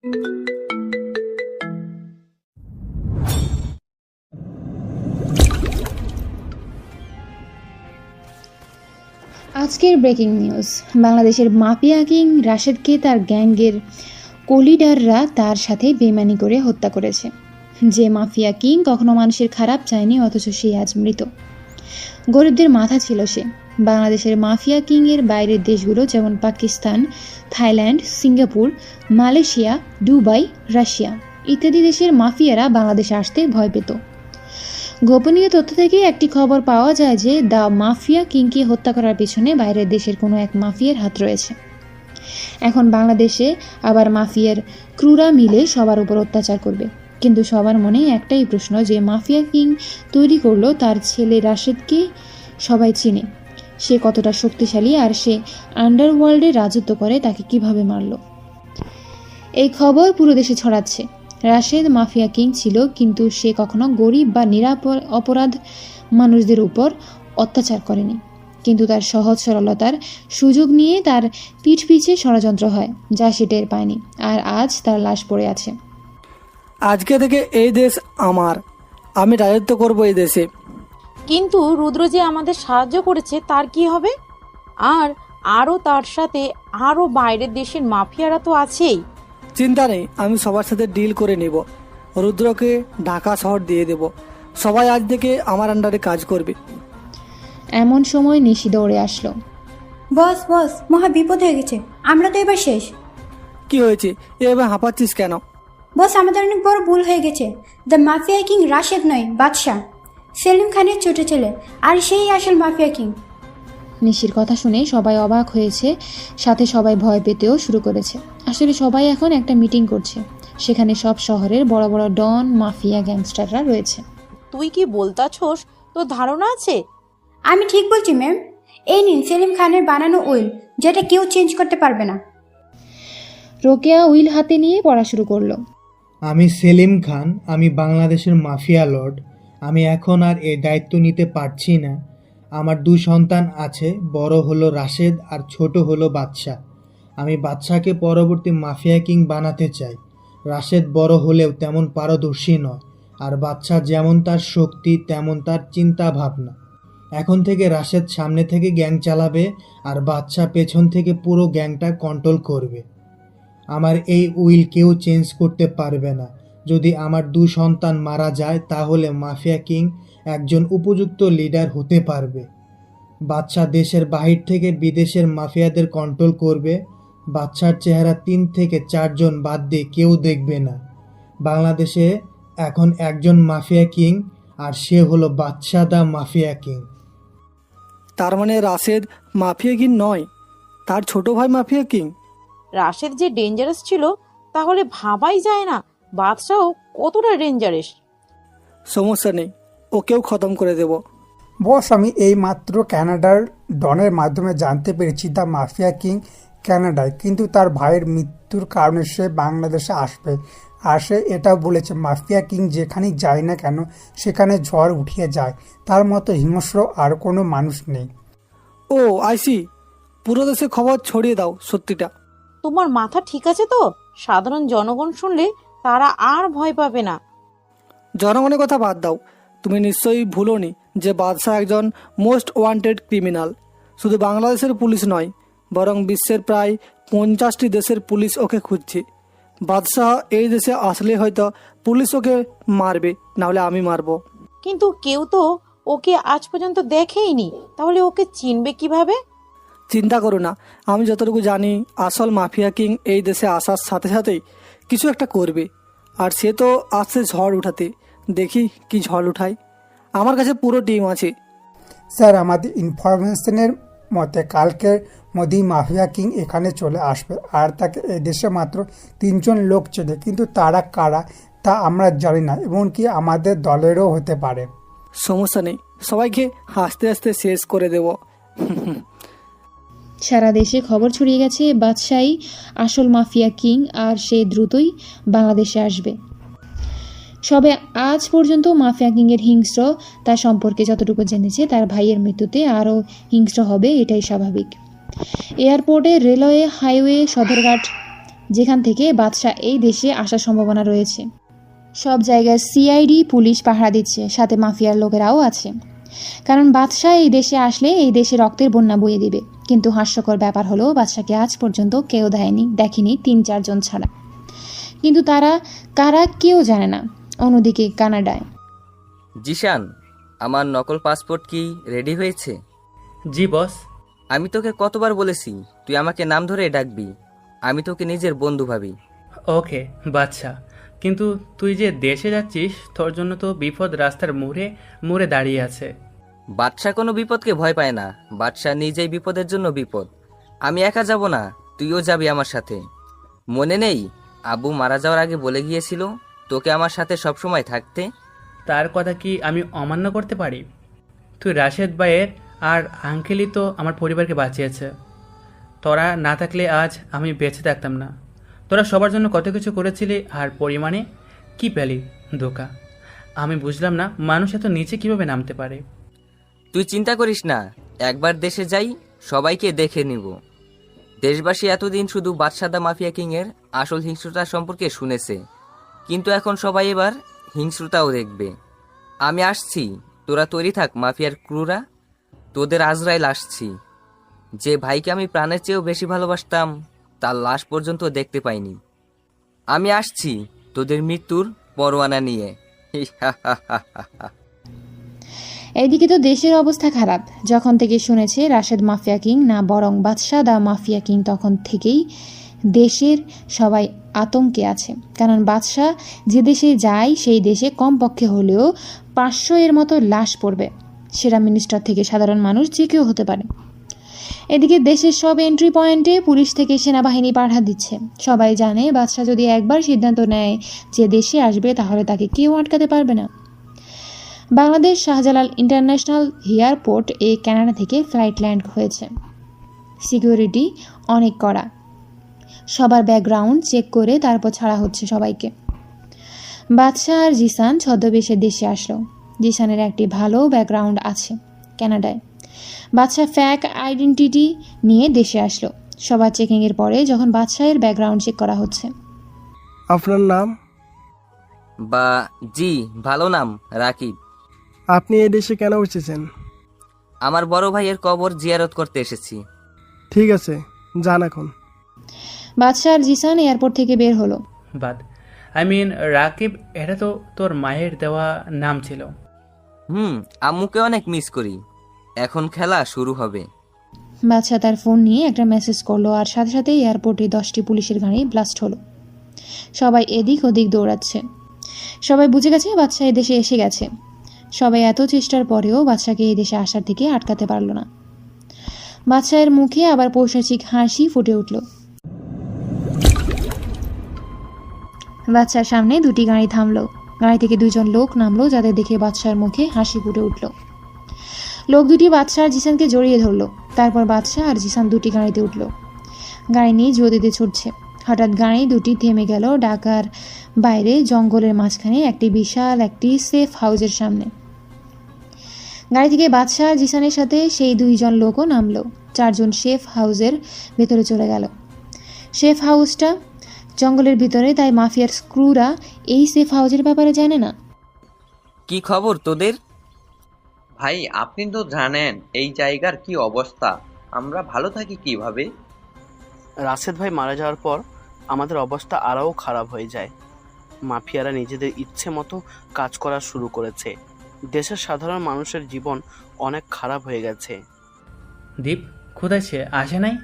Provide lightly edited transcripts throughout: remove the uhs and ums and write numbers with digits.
আজকের breaking news, বাংলাদেশের mafia king রাশেদকে তার গ্যাংয়ের কলিডাররা তার সাথে বেইমানি করে হত্যা করেছে। যে মাফিয়া কিং কখনো মানুষের খারাপ চায়নি, অথচ সে আজ মৃত। গরিবদের মাথা ছিল সে। বাংলাদেশের মাফিয়া কিংয়ের বাইরের দেশগুলো যেমন Pakistan, Thailand, Singapore, Malaysia, Dubai, Russia ইত্যাদি দেশের মাফিয়ারা বাংলাদেশে আসতে ভয় পেত। গোপনীয় তথ্য থেকে একটি খবর পাওয়া যায় যে দ্য মাফিয়া কিংকে হত্যা করার পিছনে বাইরের দেশের কোনো এক মাফিয়ার হাত রয়েছে। এখন বাংলাদেশে আবার মাফিয়ার ক্রুরা মিলে সবার উপর অত্যাচার করবে। কিন্তু সবার মনে একটাই প্রশ্ন, যে মাফিয়া কিং তৈরি করলো তার ছেলে রাশেদকে সবাই চিনে। সে কতটা শক্তিশালী, আর সে আন্ডারওয়ার্ল্ডে রাজত্ব করে, তাকে কিভাবে মারলো। এই খবর পুরো দেশে ছড়াচ্ছে। রাশেদ মাফিয়া কিং ছিল, কিন্তু সে কখনো গরিব বা অপরাধ মানুষদের উপর অত্যাচার করেনি। কিন্তু তার সহজ সরলতার সুযোগ নিয়ে তার পিঠ পিছে ষড়যন্ত্র হয়, যা সে টের পায়নি। আর আজ তার লাশ পড়ে আছে। আজকে থেকে এই দেশ আমার, আমি রাজত্ব করব এই দেশে। কিন্তু রুদ্র যে আমাদের সাহায্য করেছে, তার কি হবে? আর আরও তার সাথে আরও বাইরের দেশের মাফিয়ারা তো আছেই। চিন্তা নেই, আমি সবার সাথে ডিল করে নিব। রুদ্রকে ঢাকা শহর দিয়ে দেব। সবাই আজ থেকে আমার আন্ডারে কাজ করবে। এমন সময় নিশি দৌড়ে আসলো। বস বস, মহা বিপদ হয়ে গেছে, আমরা তো এবার শেষ। কি হয়েছে? এভাবে হাঁপাচ্ছিস কেন? বস, আমাদের অনেক বড় ভুল হয়ে গেছে। দ্য মাফিয়া কিং রাশেদ নয়, বাদশাহ, সেলিম খানের ছোট ছেলে, আর সেই আসল মাফিয়া কিং। নিশির কথা শুনে সবাই অবাক হয়েছে, সাথে সবাই ভয় পেতেও শুরু করেছে। আসলে সবাই এখন একটা মিটিং করছে। সেখানে সব শহরের বড় বড় ডন, মাফিয়া, গ্যাংস্টাররা রয়েছে। তুই কি বলতাছোস? তোর ধারণা আছে? আমি ঠিক বলছি ম্যাম। এই নিন সেলিম খানের বানানো উইল, যেটা কেউ চেঞ্জ করতে পারবে না। রোকেয়া উইল হাতে নিয়ে পড়া শুরু করলো। আমি সেলিম খান, আমি বাংলাদেশের মাফিয়া লর্ড। আমি এখন আর এই দায়িত্ব নিতে পারছি না। আমার 2 সন্তান আছে, বড় হলো রাশেদ আর ছোট হলো বাদশা। আমি বাদশাকে পরবর্তী মাফিয়া কিং বানাতে চাই। রাশেদ বড় হলেও তেমন পারদর্শী নয়, আর বাদশা যেমন তার শক্তি তেমন তার চিন্তা ভাবনা। এখন থেকে রাশেদ সামনে থেকে গ্যাং চালাবে, আর বাদশা পেছন থেকে পুরো গ্যাংটা কন্ট্রোল করবে। আমার এই উইল কেউ চেঞ্জ করতে পারবে না। যদি আমার 2 সন্তান মারা যায়, তাহলে মাফিয়া কিং একজন উপযুক্ত লিডার হতে পারবে। বাদশা দেশের বাহির থেকে বিদেশের মাফিয়াদের কন্ট্রোল করবে। বাদশার চেহারা 3 থেকে 4 জন বাদ দিয়ে কেউ দেখবে না। বাংলাদেশে এখন একজন মাফিয়া কিং, আর সে হলো বাদশা দা মাফিয়া কিং। তার মানে রাশেদ মাফিয়া কিং নয়, তার ছোট ভাই মাফিয়া কিং। রাশেদ যে ডেঞ্জারাস ছিল, তাহলে ভাবাই যায় না বাদশাহ কতটা ডেঞ্জারাস। সমস্যা নেই, ওকেও খতম করে দেব। বস, আমি এই মাত্র কানাডার ডনের মাধ্যমে জানতে পেরেছি দ্য মাফিয়া কিং কানাডায়, কিন্তু তার ভাইয়ের মৃত্যুর কারণে সে বাংলাদেশে আসবে। আর সে এটাও বলেছে মাফিয়া কিং যেখানেই যায় না কেন সেখানে ঝড় উঠিয়ে যায়। তার মতো হিংস্র আর কোনো মানুষ নেই। ও আইসি, পুরো দেশে খবর ছড়িয়ে দাও সত্যিটা। তোমার মাথা ঠিক আছে তো? সাধারণ জনগণ শুনলে তারা আর ভয় পাবে না। জনগণের কথা বাদ দাও, তুমি নিশ্চয়ই ভুলোনি যে বাদশাহ একজন মোস্ট ওয়ান্টেড ক্রিমিনাল। শুধু বাংলাদেশের পুলিশ নয়, বরং বিশ্বের প্রায় 50টি দেশের পুলিশ ওকে খুঁজছে। বাদশাহ এই দেশে আসলে হয়তো পুলিশ ওকে মারবে, নাহলে আমি মারবো। কিন্তু কেউ তো ওকে আজ পর্যন্ত দেখেইনি, তাহলে ওকে চিনবে কিভাবে? চিন্তা করো না, আমি যতটুকু জানি আসল মাফিয়া কিং এই দেশে আসার সাথে সাথেই কিছু একটা করবে। আর সে তো আসছে ঝড় উঠাতে। দেখি কি ঝড় উঠায়। আমার কাছে পুরো টিম আছে। স্যার, আমাদের ইনফরমেশনের মতে কালকের মধ্যেই মাফিয়া কিং এখানে চলে আসবে। আর তাকে এই দেশে মাত্র 3 জন লোক চেনে, কিন্তু তারা কারা তা আমরা জানি না। এমনকি আমাদের দলেরও হতে পারে। সমস্যা নেই, সবাইকে হাসতে হাসতে শেষ করে দেব। সারা দেশে খবর ছড়িয়ে গেছে বাদশাহই আসল মাফিয়া কিং, আর সে দ্রুতই বাংলাদেশে আসবে। সবে আজ পর্যন্ত মাফিয়া কিংয়ের হিংস্র তার সম্পর্কে যতটুকু জেনেছে, তার ভাইয়ের মৃত্যুতে আরও হিংস্র হবে, এটাই স্বাভাবিক। এয়ারপোর্টে, রেলওয়ে, হাইওয়ে, সদরঘাট, যেখান থেকে বাদশাহ এই দেশে আসার সম্ভাবনা রয়েছে। সব জায়গায় সিআইডি পুলিশ পাহারা দিচ্ছে, সাথে মাফিয়ার লোকেরাও আছে। কারণ বাদশাহ এই দেশে আসলে এই দেশে রক্তের বন্যা বইয়ে দিবে। কিন্তু হাস্যকর ব্যাপার হলো বাদশাকে আজ পর্যন্ত কেউ দেখেনি ৩-৪ জন ছাড়া। কিন্তু তারা কারা কেউ জানে না। অন্যদিকে কানাডায় জিশান, আমার নকল পাসপোর্ট কি রেডি হয়েছে? জি বস। আমি তোকে কতবার বলেছি তুই আমাকে নাম ধরে ডাকবি, আমি তোকে নিজের বন্ধু ভাবি। ওকে বাচ্চা, কিন্তু তুই যে দেশে যাচ্ছিস তোর জন্য তো বিপদ রাস্তার মুড়ে মুড়ে দাঁড়িয়ে আছে। বাদশা কোনো বিপদকে ভয় পায় না, বাদশা নিজেই বিপদের জন্য বিপদ। আমি একা যাব না, তুইও যাবি আমার সাথে। মনে নেই আব্বু মারা যাওয়ার আগে বলে গিয়েছিল তোকে আমার সাথে সবসময় থাকতে? তার কথা কি আমি অমান্য করতে পারি? তুই রাশেদ ভাইয়ের আর আঙ্কেলই তো আমার পরিবারকে বাঁচিয়েছে। তোরা না থাকলে আজ আমি বেঁচে থাকতাম না। তোরা সবার জন্য কত কিছু করেছিলি, আর পরিমাণে কি পেলি? ধোঁকা। আমি বুঝলাম না মানুষ এত নিচে কিভাবে নামতে পারে। তুই চিন্তা করিস না, একবার দেশে যাই সবাইকে দেখে নিব। দেশবাসী এতদিন শুধু বাদশাদা মাফিয়া কিংয়ের আসল হিংস্রতা সম্পর্কে শুনেছে, কিন্তু এখন সবাই এবার হিংস্রতাও দেখবে। আমি আসছি, তোরা তৈরি থাক মাফিয়ার ক্রুরা, তোদের আজরাইল আসছি। যে ভাইকে আমি প্রাণের চেয়েও বেশি ভালোবাসতাম তার লাশ পর্যন্ত দেখতে পাইনি। আমি আসছি তোদের মৃত্যুর পরোয়ানা নিয়ে। এইদিকে তো দেশের অবস্থা খারাপ। যখন থেকে শুনেছে রাশেদ মাফিয়া কিং না বরং বাদশাহ দা মাফিয়া কিং, তখন থেকেই দেশের সবাই আতঙ্কে আছে। কারণ বাদশাহ যে দেশে যায় সেই দেশে কমপক্ষে হলেও 500 এর মতো লাশ পড়বে। সেরা মিনিস্টার থেকে সাধারণ মানুষ যে কেউ হতে পারে। এদিকে দেশের সব এন্ট্রি পয়েন্টে পুলিশ থেকে সেনাবাহিনী পাঠা দিচ্ছে। সবাই জানে বাদশাহ যদি একবার সিদ্ধান্ত নেয় যে দেশে আসবে তাহলে তাকে কেউ আটকাতে পারবে না। Bangladesh Shahjalal international airport Canada থেকে ফ্লাইট ল্যান্ড হয়েছে। সিকিউরিটি অনেক কড়া, সবার ব্যাকগ্রাউন্ড চেক করে তারপর ছাড়া হচ্ছে সবাইকে। বাদশাহ আর জিসান ছদ্মবেশে দেশে আসলো। জিসানের একটি ভালো ব্যাকগ্রাউন্ড আছে কানাডায়। বাদশাহ ফ্যাক আইডেন্টিটি নিয়ে দেশে আসলো। সবার চেকিংয়ের পরে যখন বাদশাহের ব্যাকগ্রাউন্ড চেক করা হচ্ছে। আপনার নাম? বা জি, ভালো নাম রাকিব। আপনি এই দেশে কেন এসেছেন? আমার বড় ভাইয়ের কবর জিয়ারত করতে এসেছি। ঠিক আছে, যান এখন। বাদশাহ আর জিসান এয়ারপোর্ট থেকে বের হলো। বাদ রাকিব, এটা তো তোর মায়ের দেওয়া নাম ছিল। আম্মুকে অনেক মিস করি। এখন খেলা শুরু হবে। বাদশাহ তার ফোন নিয়ে একটা মেসেজ করলো, আর সাথে সাথে এয়ারপোর্টে 10টি পুলিশের গাড়ি ব্লাস্ট হলো। সবাই এদিক ওদিক দৌড়াচ্ছে। সবাই বুঝে গেছে বাদশাহ এদেশে এসে গেছে। সবাই এত চেষ্টার পরেও বাদশাকে এই দেশে আসার থেকে আটকাতে পারল না। বাদশাহের মুখে আবার পৈশাচিক হাসি ফুটে উঠল। বাদশার সামনে 2টি গাড়ি থামলো। গাড়ি থেকে 2 জন লোক নামলো, যাদের দেখে বাদশার মুখে হাসি ফুটে উঠল। লোক 2টি বাদশাহ আর জিসানকে জড়িয়ে ধরলো। তারপর বাদশাহ আর জিসান 2টি গাড়িতে উঠল। গাড়ি নিয়ে জোদিতে ছুটছে। হঠাৎ গাড়ি 2টি থেমে গেল ঢাকার বাইরে জঙ্গলের মাঝখানে একটি সেফ হাউসের সামনে। গাড়ি থেকে বাদশাহ আর জিসানের সাথে সেই 2 জন লোকও নামলো। 4 জন সেফ হাউসের ভেতরে চলে গেল। সেফ হাউসটা জঙ্গলের ভিতরে, তাই মাফিয়ার স্ক্রুরা এই সেফ হাউসের ব্যাপারে জানে না। কি খবর তোদের? ভাই, আপনি তো জানেন এই জায়গার কি অবস্থা, আমরা ভালো থাকি কিভাবে? রাশেদ ভাই মারা যাওয়ার পর আমাদের অবস্থা আরও খারাপ হয়ে যায়। মাফিয়ারা নিজেদের ইচ্ছে মতো কাজ করা শুরু করেছে। দেশের সাধারণ মানুষের জীবন অনেক খারাপ হয়ে গেছে। দীপ কোথায় সে? আসে নাই?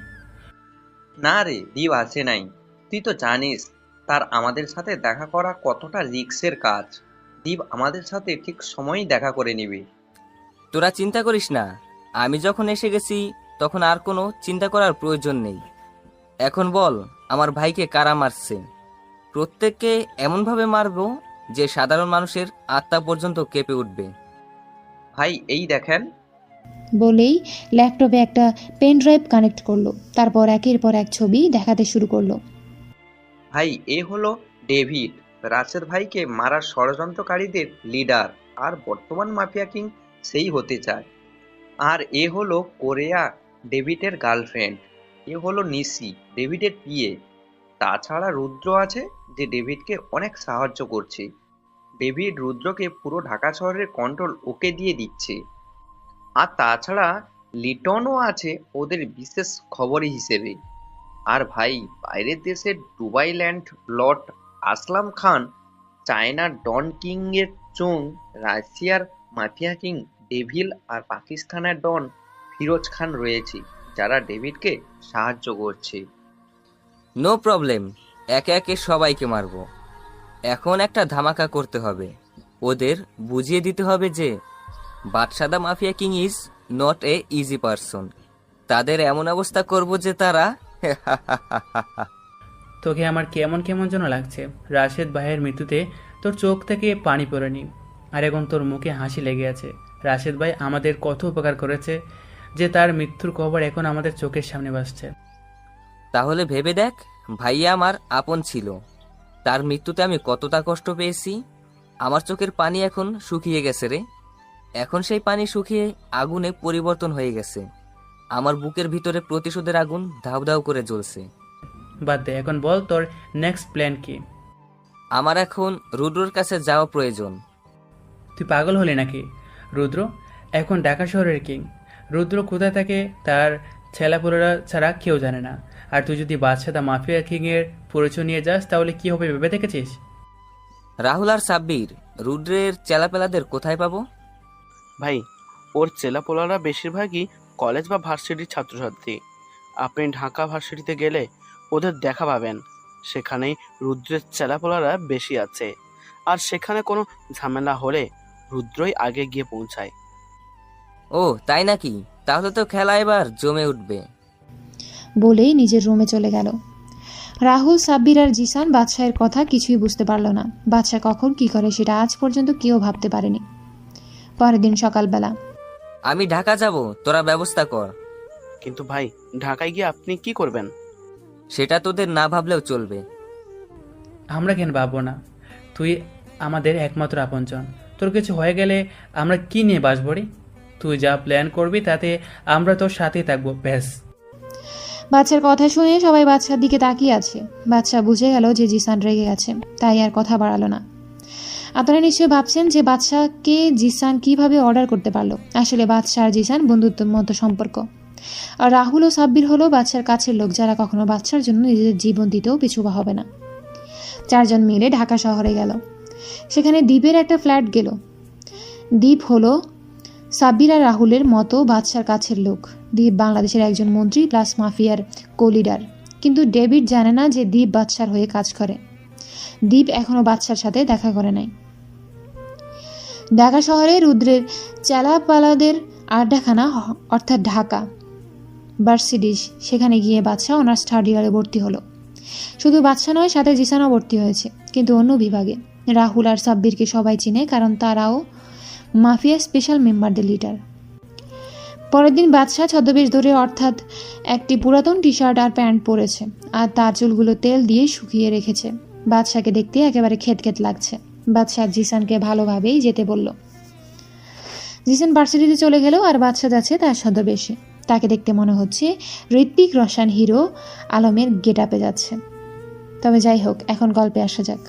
না রে, দীপ আসে নাই। তুই তো জানিস তার আমাদের সাথে দেখা করা কতটা রিস্কের কাজ। দীপ আমাদের সাথে ঠিক সময়ই দেখা করে নিবি। তোরা চিন্তা করিস না, আমি যখন এসে গেছি তখন আর কোনো চিন্তা করার প্রয়োজন নেই। এখন বল, আমার ভাইকে কারা মারছে? প্রত্যেককে এমনভাবে মারবো যে সাধারণ মানুষের আত্মা পর্যন্ত কেঁপে উঠবে। ভাই এই দেখেন। বলেই ল্যাপটপে একটা পেন ড্রাইভ কানেক্ট করলো। তারপর একের পর এক ছবি দেখাতে শুরু করলো। ভাই এ হলো ডেভিড, রাশেদ ভাইকে মারার ষড়যন্ত্রকারীদের লিডার, আর বর্তমান মাফিয়া কিং সেই হতে চায়। আর এ হলো কোরিয়া, ডেভিডের গার্লফ্রেন্ড। এ হলো নিশি, ডেভিডের পিএ। তাছাড়া রুদ্র আছে, যে ডেভিডকে অনেক সাহায্য করছে। ডেভিড রুদ্রকে পুরো ঢাকা শহরের কন্ট্রোল ওকে দিয়ে দিচ্ছে। আর তাছাড়া লিটনও আছে ওদের বিশেষ খবরী হিসেবে। আর ভাই, বাইরের দেশের দুবাই ল্যান্ড লর্ড আসলাম খান, চায়নার ডন কিং এর চোং, রাশিয়ার মাফিয়া কিং ডেভিল আর পাকিস্তানের ডন ফিরোজ খান রয়েছে, যারা ডেভিডকে সাহায্য করছে। নো প্রবলেম, একে একে সবাইকে মারবো। এখন একটা ধামাকা করতে হবে, ওদের বুঝিয়ে দিতে হবে যে বাদশাদা mafia king is not a easy person. তাদের এমন অবস্থা করব যে তারা তোকে আমার কেমন কেমন যেন লাগছে। রাশেদ ভাইয়ের মৃত্যুতে তোর চোখ থেকে পানি পড়েনি, আর এখন তোর মুখে হাসি লেগে আছে। রাশেদ ভাই আমাদের কত উপকার করেছে যে তার মৃত্যুর খবর এখন আমাদের চোখের সামনে ভাসছে। তাহলে ভেবে দেখ, ভাইয়া আমার আপন ছিল, তার মৃত্যুতে আমি কতটা কষ্ট পেয়েছি। আমার চোখের পানি এখন শুকিয়ে গেছে রে। এখন সেই পানি শুকিয়ে আগুনে পরিবর্তন হয়ে গেছে। আমার বুকের ভিতরে প্রতিশোধের আগুন ধাউ ধাউ করে জ্বলছে। বাদ দে, এখন বল তোর নেক্সট প্ল্যান কি? আমার এখন রুদ্রর কাছে যাওয়া প্রয়োজন। তুই পাগল হলি নাকি? রুদ্র এখন ঢাকা শহরের কিং। রুদ্র কোথায় থাকে তার ছেলাপুলেরা ছাড়া কেউ জানে না। আর তুই যদি বাদশাদা মাফিয়া কিংয়ের পরিচয় নিয়ে যাস তাহলে কি হবে ভেবে দেখেছিস? রাহুল আর সাব্বির, রুদ্রের চেলাপেলাদের কোথায় পাবো? ভাই, ওর চেলাপোলারা বেশিরভাগই কলেজ বা ভার্সিটির ছাত্রছাত্রী। আপনি ঢাকা ভার্সিটিতে গেলে ওদের দেখা পাবেন। সেখানেই রুদ্রের চেলাপোলারা বেশি আছে। আর সেখানে কোনো ঝামেলা হলে রুদ্রই আগে গিয়ে পৌঁছায়। ও তাই নাকি? তাহলে তো খেলা এবার জমে উঠবে। বলেই নিজের রুমে চলে গেল। রাহুল, সাব্বির আর জিসান বাদশাহের কথা কিছুই বুঝতে পারল না। বাদশাহ কখন কি করে সেটা আজ পর্যন্ত কেউ ভাবতে পারেনি। পরের দিন সকালবেলা, আমি ঢাকা যাব, তোরা ব্যবস্থা কর। কিন্তু ভাই, ঢাকায় গিয়ে আপনি কি করবেন? সেটা তোদের না ভাবলেও চলবে। আমরা কেন ভাববো না? তুই আমাদের একমাত্র আপনজন। তোর কিছু হয়ে গেলে আমরা কি নিয়ে বাঁচব রে? তুই যা প্ল্যান করবি তাতে আমরা তোর সাথেই থাকবো, ব্যাস। বাচ্চার কথা শুনে সবাই বাচ্চার দিকে তাকিয়ে আছে। বাচ্চা বুঝে গেল যে জিসান রেগে গেছে, তাই আর কথা বাড়ালো না। আপনারা নিশ্চয়ই ভাবছেন যে বাদশাকে জিসান কিভাবে অর্ডার করতে পারলো। আসলে বাদশা আর জিসান বন্ধুত্বের মতো সম্পর্ক। আর রাহুল ও সাব্বির হলো বাদশার কাছের লোক, যারা কখনো বাদশার জন্য নিজেদের জীবন দিতেও পিছুপা হবে না। চারজন মিলে ঢাকা শহরে গেল। সেখানে দ্বীপের একটা ফ্ল্যাট গেল। দ্বীপ হলো সাব্বির আর রাহুলের মতো বাদশার কাছের লোক। দ্বীপ বাংলাদেশের একজন মন্ত্রী প্লাস মাফিয়ার কোলিডার। কিন্তু ডেভিড জানে না যে দ্বীপ বাদশার হয়ে কাজ করে। দ্বীপ এখনো বাদশার সাথে দেখা করে নাই। ঢাকা শহরে রুদ্রের চেলাপালাদের আড্ডাখানা, অর্থাৎ ঢাকা ভার্সিটিস, সেখানে গিয়ে বাদশা অনার্স থার্ড ইয়ারে ভর্তি হলো। শুধু বাদশা নয়, সাথে জিসানও ভর্তি হয়েছে, কিন্তু অন্য বিভাগে। রাহুল আর সাব্বিরকে সবাই চিনে, কারণ তারাও মাফিয়া স্পেশাল মেম্বারদের লিডার। পরের দিন বাদশা ছদ্মবেশ ধরে, অর্থাৎ একটি পুরাতন টি শার্ট আর প্যান্ট পরেছে, আর তার চুলগুলো তেল দিয়ে শুকিয়ে রেখেছে। বাদশাকে দেখতে একেবারে খেত লাগছে। বাদশা জিসানকে ভালোভাবেই যেতে বলল। জিসান ভার্সিটিতে চলে গেল, আর বাদশা যাচ্ছে তার ছদ্মবেশে। তাকে দেখতে মনে হচ্ছে ঋত্বিক রোশন হিরো আলমের গেট আপে যাচ্ছে। তবে যাই হোক, এখন গল্পে আসা যাক।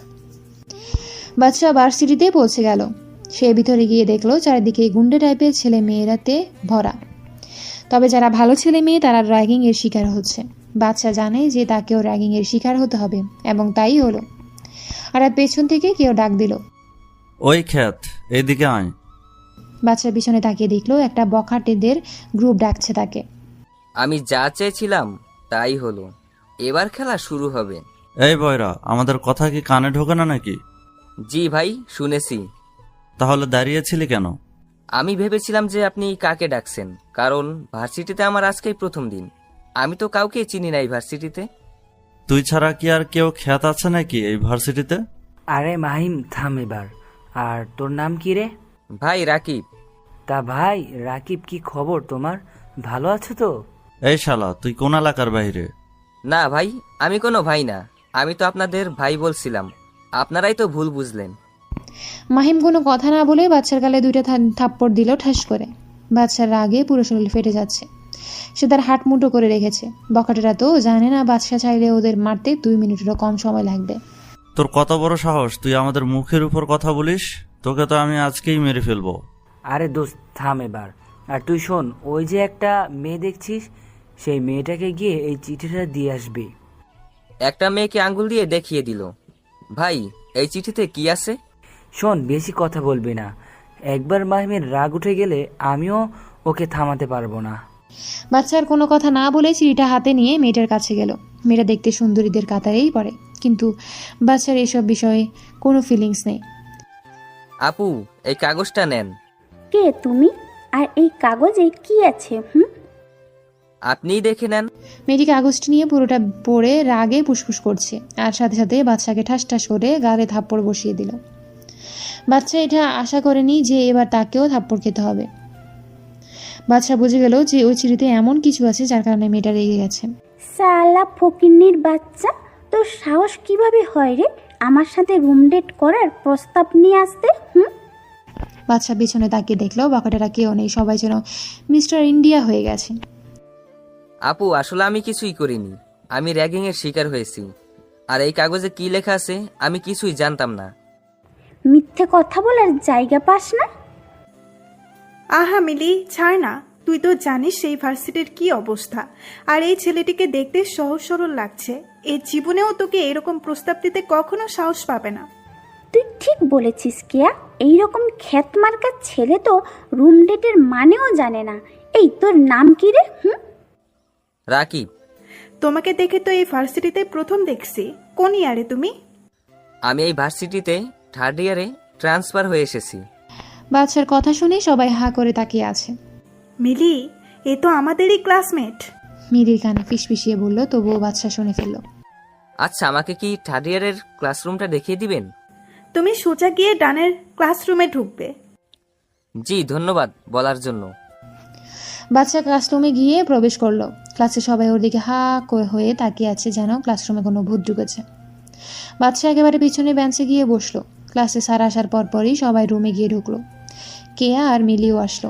বাদশা ভার্সিটিতে পৌঁছে গেল। সে ভিতরে গিয়ে দেখলো চারিদিকে গুন্ডে টাইপের ছেলে মেয়েরাতে ভরা। তবে যারা ভালো ছেলে মেয়ে তারা র্যাগিং এর শিকার হচ্ছে। বাদশা জানে যে তাকেও র্যাগিং এর শিকার হতে হবে, এবং তাই হলো। আর পেছন থেকে কেউ ডাক দিল, ওই ক্ষেত, এইদিকে আয়। বাদশার পিছনে তাকিয়ে দেখলো একটা বখাটেদের গ্রুপ ডাকছে তাকে। আমি যা চেয়েছিলাম তাই হলো, এবার খেলা শুরু হবে। এই বয়রা, আমাদের কথা কি কানে ঢোকে না নাকি? জি ভাই, শুনেছি। তাহলে দাঁড়িয়েছিলি কেন? আমি ভেবেছিলাম যে আপনি কাকে ডাকছেন, কারণ ভার্সিটিতে আমার আজকেই প্রথম দিন। আমি তো কাউকে চিনি না এই ভার্সিটিতে। তুই ছাড়া কি আর কেউ খ্যাত আছে নাকি এই ভার্সিটিতে? আরে মাহিম, থাম এবার। আর তোর নাম কি রে? ভাই রাকিব। তা ভাই রাকিব, কি খবর তোমার? ভালো আছো তো? এই শালা, তুই কোন এলাকার বাইরে? না ভাই, আমি কোনো ভাই না, আমি তো আপনাদের ভাই বলছিলাম, আপনারাই তো ভুল বুঝলেন। মাহিম কোনো কথা না বলে বাচ্চার গালে দুইটা থাপ্পড় দিল ঠাস করে। বাচ্চার রাগে পুরো শরীর ফেটে যাচ্ছে। সে তার হাত মুঠো করে রেখেছে। বখাটেরা তো জানে না বাদশা চাইলে ওদের মারতে 2 মিনিটেরও কম সময় লাগবে। তোর কত বড় সাহস, তুই আমাদের মুখের উপর কথা বলিস? তোকে তো আমি আজকেই মেরে ফেলবো। আরে দোস্ত থাম এবার। আর তুই শোন, ওই যে একটা মেয়ে দেখছিস, সেই মেয়েটাকে গিয়ে এই চিঠিটা দিয়ে আসবি। একটা মেয়েকে আঙ্গুল দিয়ে দেখিয়ে দিল। ভাই, এই চিঠিতে কি আছে? শোন, বেশি কথা বলবি না। একবার মাহিমের রাগ উঠে গেলে আমিও ওকে থামাতে পারবো না। বাচ্চার কোনো কথা না বলে চিঠিটা হাতে নিয়ে মেয়েটার কাছে গেল। মেয়েটা দেখতে সুন্দরীদের কাতারেই পড়ে, কিন্তু বাচ্চার এসব বিষয়ে কোনো ফিলিংস নেই। আপু, এই কাগজটা নেন। কে তুমি? আর এই কাগজে কি আছে? আপনিই দেখে নেন। মেয়েটি কাগজটি নিয়ে পুরোটা পড়ে রাগে ফুসফুস করছে, আর সাথে সাথে বাচ্চাকে ঠাস ঠাস করে গালে থাপ্পড় বসিয়ে দিল। বাচ্চা এটা আশা করেনি যে এবার তাকেও থাপ্পড় খেতে হবে। বাচ্চা বুঝে গেল যে ওই চিঠিতে এমন কিছু আছে যার কারণে মেয়েটা রেগে গেছে। সালা ফকিন্নির বাচ্চা, তোর সাহস কিভাবে হয় রে আমার সাথে রুম ডেট করার প্রস্তাব নিয়ে আসতে? বাচ্চা পিছনে তাকিয়ে দেখলো বাকাটারা কেউ নেই, সবাই যেন মিস্টার ইন্ডিয়া হয়ে গেছে। আপু, আসলে আমি কিছুই করিনি। আমি র্যাগিং এর শিকার হয়েছি। আর এই কাগজে কি লেখা আছে আমি কিছুই জানতাম না। মিথ্যে কথা বলার জায়গা পাস না? আহা মিলি, ছাড় না। তুই তো জানিস সেই ভার্সিটির কি অবস্থা। আর এই ছেলেটিকে দেখতে সহজ সরল লাগছে। এর জীবনেও তোকে এরকম প্রস্তাব দিতে কখনো সাহস পাবে না। তুই ঠিক বলেছিস কেয়া, এইরকম খ্যাতমার্কা ছেলে তো রুম ডেটের মানেও জানে না। এই তোর নাম কি রে? রাকিব। তোমাকে দেখে তো এই ভার্সিটিতে প্রথম দেখছি। কোন ইয়ারে তুমি? আমি এই ভার্সিটিতে 3rd ইয়ারে ট্রান্সফার হয়ে এসেছি। বাচ্চার কথা শুনে সবাই হা করে তাকিয়ে আছে। মিলি, এ তো আমাদেরই ক্লাসমেট। মিলির কানে ফিসফিসিয়ে বলল, তবুও বাচ্চা শুনে ফেলল। আচ্ছা, আমাকে কি 3rd ইয়ারের ক্লাসরুমটা দেখিয়ে দিবেন? তুমি সোজা গিয়ে ডানের ক্লাসরুমে ঢুকবে। জি, ধন্যবাদ বলার জন্য। বাচ্চা ক্লাসরুমে গিয়ে প্রবেশ করলো। ক্লাসে সবাই ওর দিকে হা হয়ে তাকিয়ে আছে, যেন ক্লাসরুমে কোনো ভূত ঢুকেছে। বাচ্চা একেবারে পিছনে বেঞ্চে গিয়ে বসলো। ক্লাসে স্যার আসার পরপরই সবাই রুমে গিয়ে ঢুকলো। কেয়া আর মিলিও আসলো।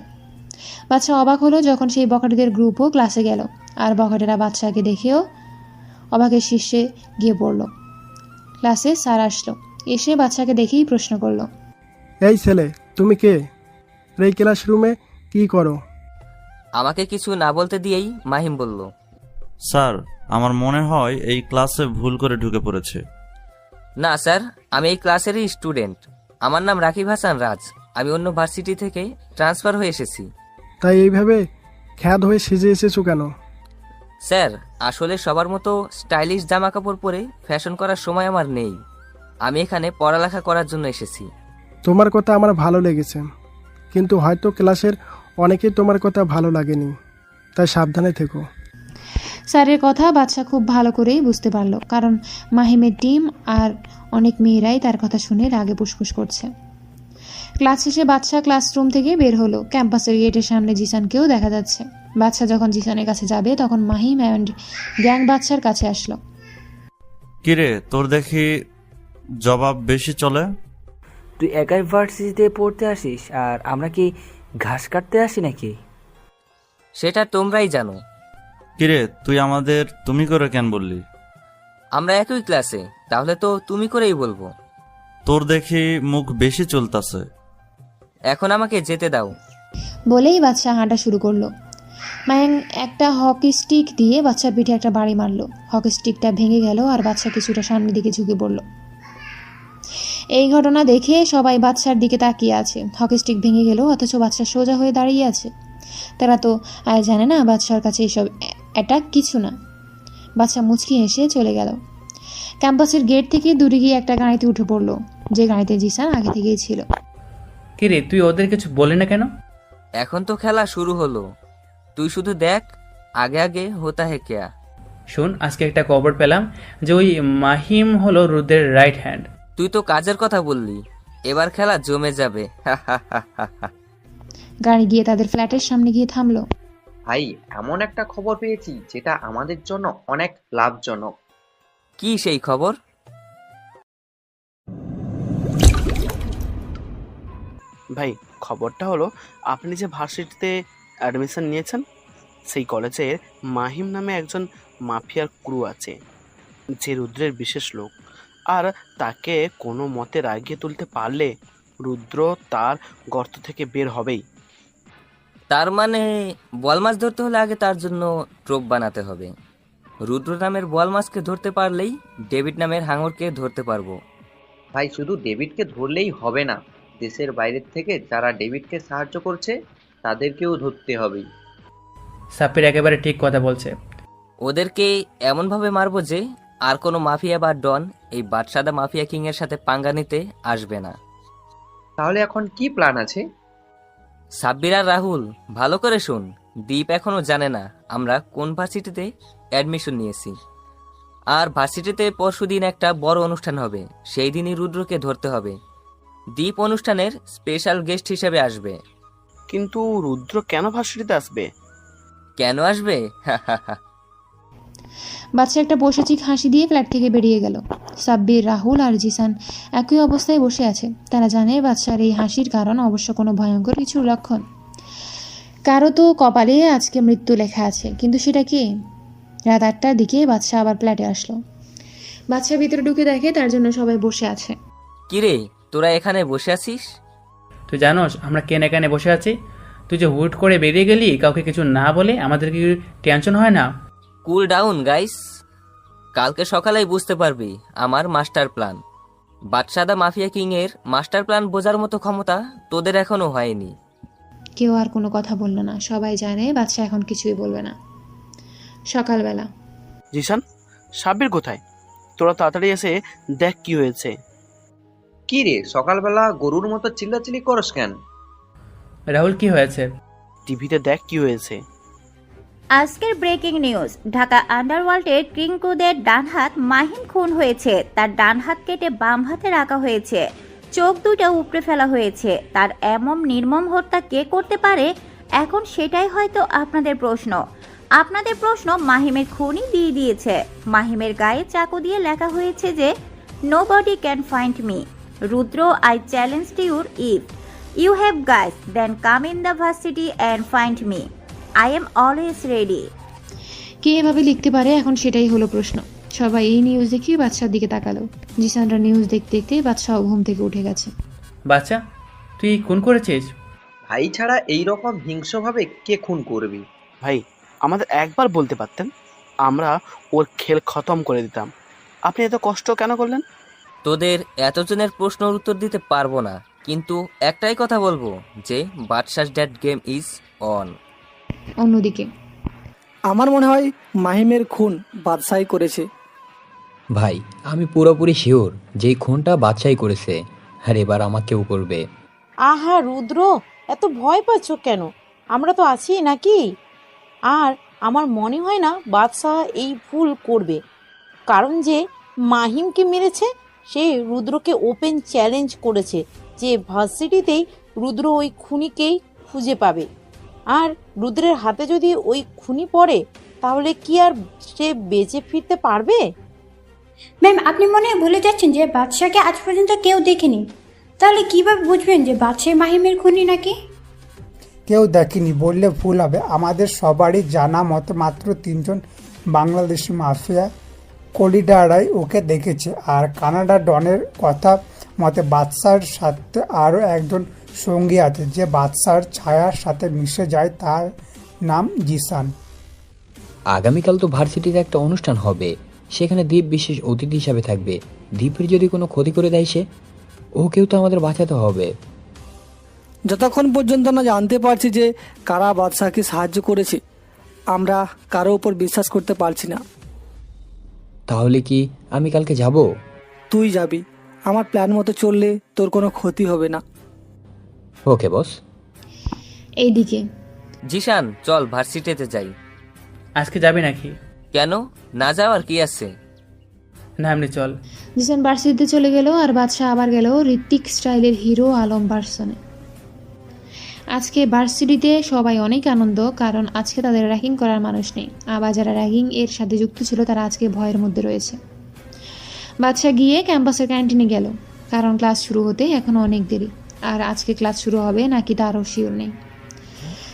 বাচ্চা অবাক হলো যখন সেই বখাটেদের গ্রুপও ক্লাসে গেল, আর বখাটেরা বাচ্চাকে দেখেও অবাকের শীর্ষে গিয়ে পড়লো। ক্লাসে স্যার আসলো, এসে বাচ্চাকে দেখেই প্রশ্ন করলো, এই ছেলে, তুমি কে? এই ক্লাসরুমে কি করো? আমাকে কিছু না বলতে দিয়েই মাহিম বলল, স্যার, আমার মনে হয় এই ক্লাসে ভুল করে ঢুকে পড়েছে। না স্যার, আমি এই ক্লাসেরই স্টুডেন্ট। আমার নাম রাকিব হাসান রাজ। আমি অন্য ভার্সিটি থেকে ট্রান্সফার হয়ে এসেছি। তাই এইভাবে খ্যাত হয়ে সেজে এসেছো কেন? স্যার, আসলে সবার মতো স্টাইলিশ জামা কাপড় পরে ফ্যাশন করার সময় আমার নেই। আমি এখানে পড়ালেখা করার জন্য এসেছি। তোমার কথা আমার ভালো লেগেছে, কিন্তু হয়তো ক্লাসের অনেকেই তোমার কথা ভালো লাগেনি, তাই সাবধানে থেকো। স্যারের কথা বাচ্চা খুব ভালো করেই বুঝতে পারলো, কারণ মাহিমের টিম আর অনেক মেয়েরাই তার কথা শুনে রাগে ফুসফুস করছে। ক্লাস শেষে বাচ্চা ক্লাসরুম থেকে বের হলো। ক্যাম্পাসের গেটের সামনে জিসানকেও দেখা যাচ্ছে। বাচ্চা যখন জিসানের কাছে যাবে তখন মাহিম অ্যান্ড গ্যাং বাচ্চার কাছে আসলো। কিরে, তোর দেখি জবাব বেশি চলে। তুই একাই ভার্সিটিতে পড়তে আসিস, আর আমরা কি ঘাস কাটতে আসি নাকি? সেটা তোমরাই জানো। কিরে, তুই আমাদের তুমি করে কেন বললি? আমরা একই ক্লাসে, তাহলে তো তুমি করেই বলবো। তোর দেখি মুখ বেশি চলতাছে। এখন আমাকে যেতে দাও। বলেই বাচ্চা হাঁটা শুরু করলো। মায়াং একটা হকি স্টিক দিয়ে বাচ্চার পিঠে একটা বাড়ি মারলো। হকি স্টিকটা ভেঙে গেল আর বাচ্চা কিছুটা সামনের দিকে ঝুঁকে পড়ল। এই ঘটনা দেখে সবাই বাচ্চার দিকে তাকিয়ে আছে। হকি স্টিক ভেঙে গেল, অথচ বাচ্চা সোজা হয়ে দাঁড়িয়ে আছে। তারা তো আর জানে না বাচ্চার কাছে এসব এটা কিছু না। বাচ্চা মুচকি হেসে চলে গেল। ক্যাম্পাসের গেট থেকে দূরে গিয়ে একটা গাড়িতে উঠে পড়লো, যে গাড়িতে জিসান আগে থেকেই ছিল। কিরে, তুই ওদের কিছু বললি না কেন? এখন তো খেলা শুরু হলো, তুই শুধু দেখ আগে আগে হোতা হে কেয়া। শোন, আজকে একটা খবর পেলাম যে ওই মাহিম হলো রুদ্রের রাইট হ্যান্ড। তুই তো কাজের কথা বললি, এবার খেলা জমে যাবে। গাড়ি গিয়ে তাদের ফ্ল্যাটের সামনে গিয়ে থামলো। ভাই, এমন একটা খবর পেয়েছি যেটা আমাদের জন্য অনেক লাভজনক। কি সেই খবর? ভাই, খবরটা হলো আপনি যে ভার্সিটিতে অ্যাডমিশন নিয়েছেন সেই কলেজের মাহিম নামে একজন মাফিয়ার ক্রু আছে, যে রুদ্রের বিশেষ লোক। আর তাকে কোনো মতে রাগিয়ে তুলতে পারলে রুদ্র তার গর্ত থেকে বের হবেই। তার মানে বল মাছ ধরতে হলে আগে তার জন্য ট্রোপ বানাতে হবে। রুদ্র নামের বল মাছকে ধরতে পারলেই ডেভিড নামের হাঙরকে ধরতে পারবো। ভাই শুধু ডেভিডকে ধরলেই হবে না, দেশের বাইরের থেকে যারা ডেভিডকে সাহায্য করছে তাদেরকেও ধরতে হবে। সাব্বির একেবারে ঠিক কথা বলছে। ওদেরকে এমনভাবে মারবো যে আর কোনো মাফিয়া বা ডন এই বাদশাদা মাফিয়া কিং এর সাথে পাঙ্গা নিতে আসবে না। তাহলে এখন কি প্ল্যান আছে? সাব্বির আর রাহুল, ভালো করে শুন। দীপ এখনো জানে না আমরা কোন ভার্সিটিতে অ্যাডমিশন নিয়েছি। আর ভার্সিটিতে পরশুদিন একটা বড় অনুষ্ঠান হবে, সেই দিনই রুদ্রকে ধরতে হবে। দীপ অনুষ্ঠানের স্পেশাল গেস্ট হিসেবে আসবে। কিন্তু রুদ্র কেন ভার্সিটিতে আসবে? কেন আসবে? বাচ্চা একটা বসেচিক হাসি দিয়ে ফ্ল্যাট থেকে বেরিয়ে গেল। সাব্বির, রাহুল আর জিসান একই অবস্থায় বসে আছে। তারা জানে বাচ্চার এই হাসির কারণ অবশ্য কোনো ভয়ঙ্কর কিছুর লক্ষণ। কারো তো কপালে আজকে মৃত্যু লেখা আছে, কিন্তু সেটা কি? রাত 8টার দিকে বাচ্চা আবার ফ্ল্যাটে আসলো। বাচ্চা ভিতরে ঢুকে দেখে তার জন্য সবাই বসে আছে। কিরে, তোরা এখানে বসে আছিস? তুই জানোস আমরা কেন এখানে বসে আছি? তুই যে হুট করে বেরিয়ে গেলি কাউকে কিছু না বলে, আমাদের কি টেনশন হয় না? কুল ডাউন গাইস, কালকে সকালেই বুঝতে পারবি আমার মাস্টার প্ল্যান। বাদশাদা মাফিয়া কিং এর মাস্টার প্ল্যান বোঝার মতো ক্ষমতা তোদের এখনো হয়নি। কেউ আর কোনো কথা বলল না। সবাই জানে বাচ্চা এখন কিছুই বলবে না। সকালবেলা। জিসান, সাব্বির কোথায়? তোরা তাড়াতাড়ি এসে দেখ কি হয়েছে। কি রে, সকালবেলা গরুর মতো চিল্লাচিল্লি করস কেন? রাহুল, কি হয়েছে? টিভিতে দেখ কি হয়েছে। আজকের ব্রেকিং নিউজ, ঢাকা আন্ডারওয়ার্ল্ডের কিংকুদের ডান হাত মাহিম খুন হয়েছে। তার ডান হাত কেটে বাম হাতে রাখা হয়েছে, চোখ দুটো উপড়ে ফেলা হয়েছে। তার এমন নির্মম হত্যা কে করতে পারে? এখন সেটাই হয়তো আপনাদের প্রশ্ন। আপনাদের প্রশ্ন মাহিমের খুনই দিয়ে দিয়েছে। মাহিমের গায়ে চাকু দিয়ে লেখা হয়েছে যে nobody can find me. Rudra, I challenge your if you have guys then come in the varsity and find me. I am always ready. কে এভাবে লিখতে পারে? এখন সেটাই হলো প্রশ্ন। সবাই এই নিউজ দেখে বাচ্চার দিকে তাকালো। জিসানরা নিউজ দেখতে দেখতে বাচ্চাও ঘুম থেকে উঠে গেছে। বাচ্চা, তুই খুন করেছিস? ভাই ছাড়া এইরকম হিংস্রভাবে কে খুন করবি? ভাই, আমাদের একবার বলতে পারতেন, আমরা ওর খেল খতম করে দিতাম। আপনি এত কষ্ট কেন করলেন? তোদের এতজনের প্রশ্নের উত্তর দিতে পারবো না, কিন্তু একটাই কথা বলবো যে বাদশাস ড্যাড গেম ইজ অন। অন্যদিকে আমার মনে হয় মাহিমের খুন বাদশাই করেছে। ভাই, আমি পুরোপুরি শিওর যেই খুনটা বাদশাই করেছে, আর এবার আমাকেও করবে। আহা রুদ্র, এত ভয় পাচ্ছ কেন? আমরা তো আছি নাকি? আর আমার মনে হয় না বাদশাহ এই ভুল করবে, কারণ যে মাহিমকে মেরেছে সে রুদ্রকে ওপেন চ্যালেঞ্জ করেছে যে ভার্সিটিতেই রুদ্র ওই খুনিকেই খুঁজে পাবে। আর রুদ্রের হাতে যদি ওই খুনি পড়ে তাহলে কি আর সে বেঁচে ফিরতে পারবে? ম্যাম, আপনি মনে হয় ভুলে যাচ্ছেন যে বাদশাকে আজ পর্যন্ত কেউ দেখেনি। তাহলে কিভাবে বুঝবেন যে বাদশাহ মাহিমের খুনি নাকি? কেউ দেখেনি বললে ভুল হবে। আমাদের সবারই জানা মতে মাত্র 3 জন বাংলাদেশি মাফিয়া কলিডারাই ওকে দেখেছে। আর কানাডা ডনের কথা মতে বাদশার সাথে আরও একজন সঙ্গী আছে যে বাদশার ছায়ার সাথে মিশে যায়, তার নাম জিসান। আগামীকাল তো ভার্সিটিতে একটা অনুষ্ঠান হবে, সেখানে দীপ বিশেষ অতিথি হিসাবে থাকবে। দীপের যদি কোনো ক্ষতি করে দেয় সে, ওকেও তো আমাদের বাঁচাতে হবে। যতক্ষণ পর্যন্ত না জানতে পারছি যে কারা বাদশাহকে সাহায্য করেছে, আমরা কারো উপর বিশ্বাস করতে পারছি না। তাহলে কি আমি কালকে যাব? তুই যাবি, আমার প্ল্যান মতো চললে তোর কোনো ক্ষতি হবে না। ওকে বস। এইদিকে জিসান, চল ভার্সিটিতে যাই। আজকে যাবি নাকি? কেন, না যাওয়ার কি আছে? না, এমনি চল। জিসান ভার্সিটিতে চলে গেল আর বাদশা আবার গেল ঋত্বিক স্টাইলের হিরো আলম ভার্সনে। আজকে ভার্সিটিতে সবাই অনেক আনন্দ, কারণ আজকে তাদের র্যাগিং করার মানুষ নেই। আবার যারা র্যাগিং এর সাথে যুক্ত ছিল তারা আজকে ভয়ের মধ্যে রয়েছে। বাদশা গিয়ে ক্যাম্পাসের ক্যান্টিনে গেল, কারণ ক্লাস শুরু হতে এখনো অনেক দেরি। আর আজকে ক্লাস শুরু হবে নাকি তারও শিওর নেই।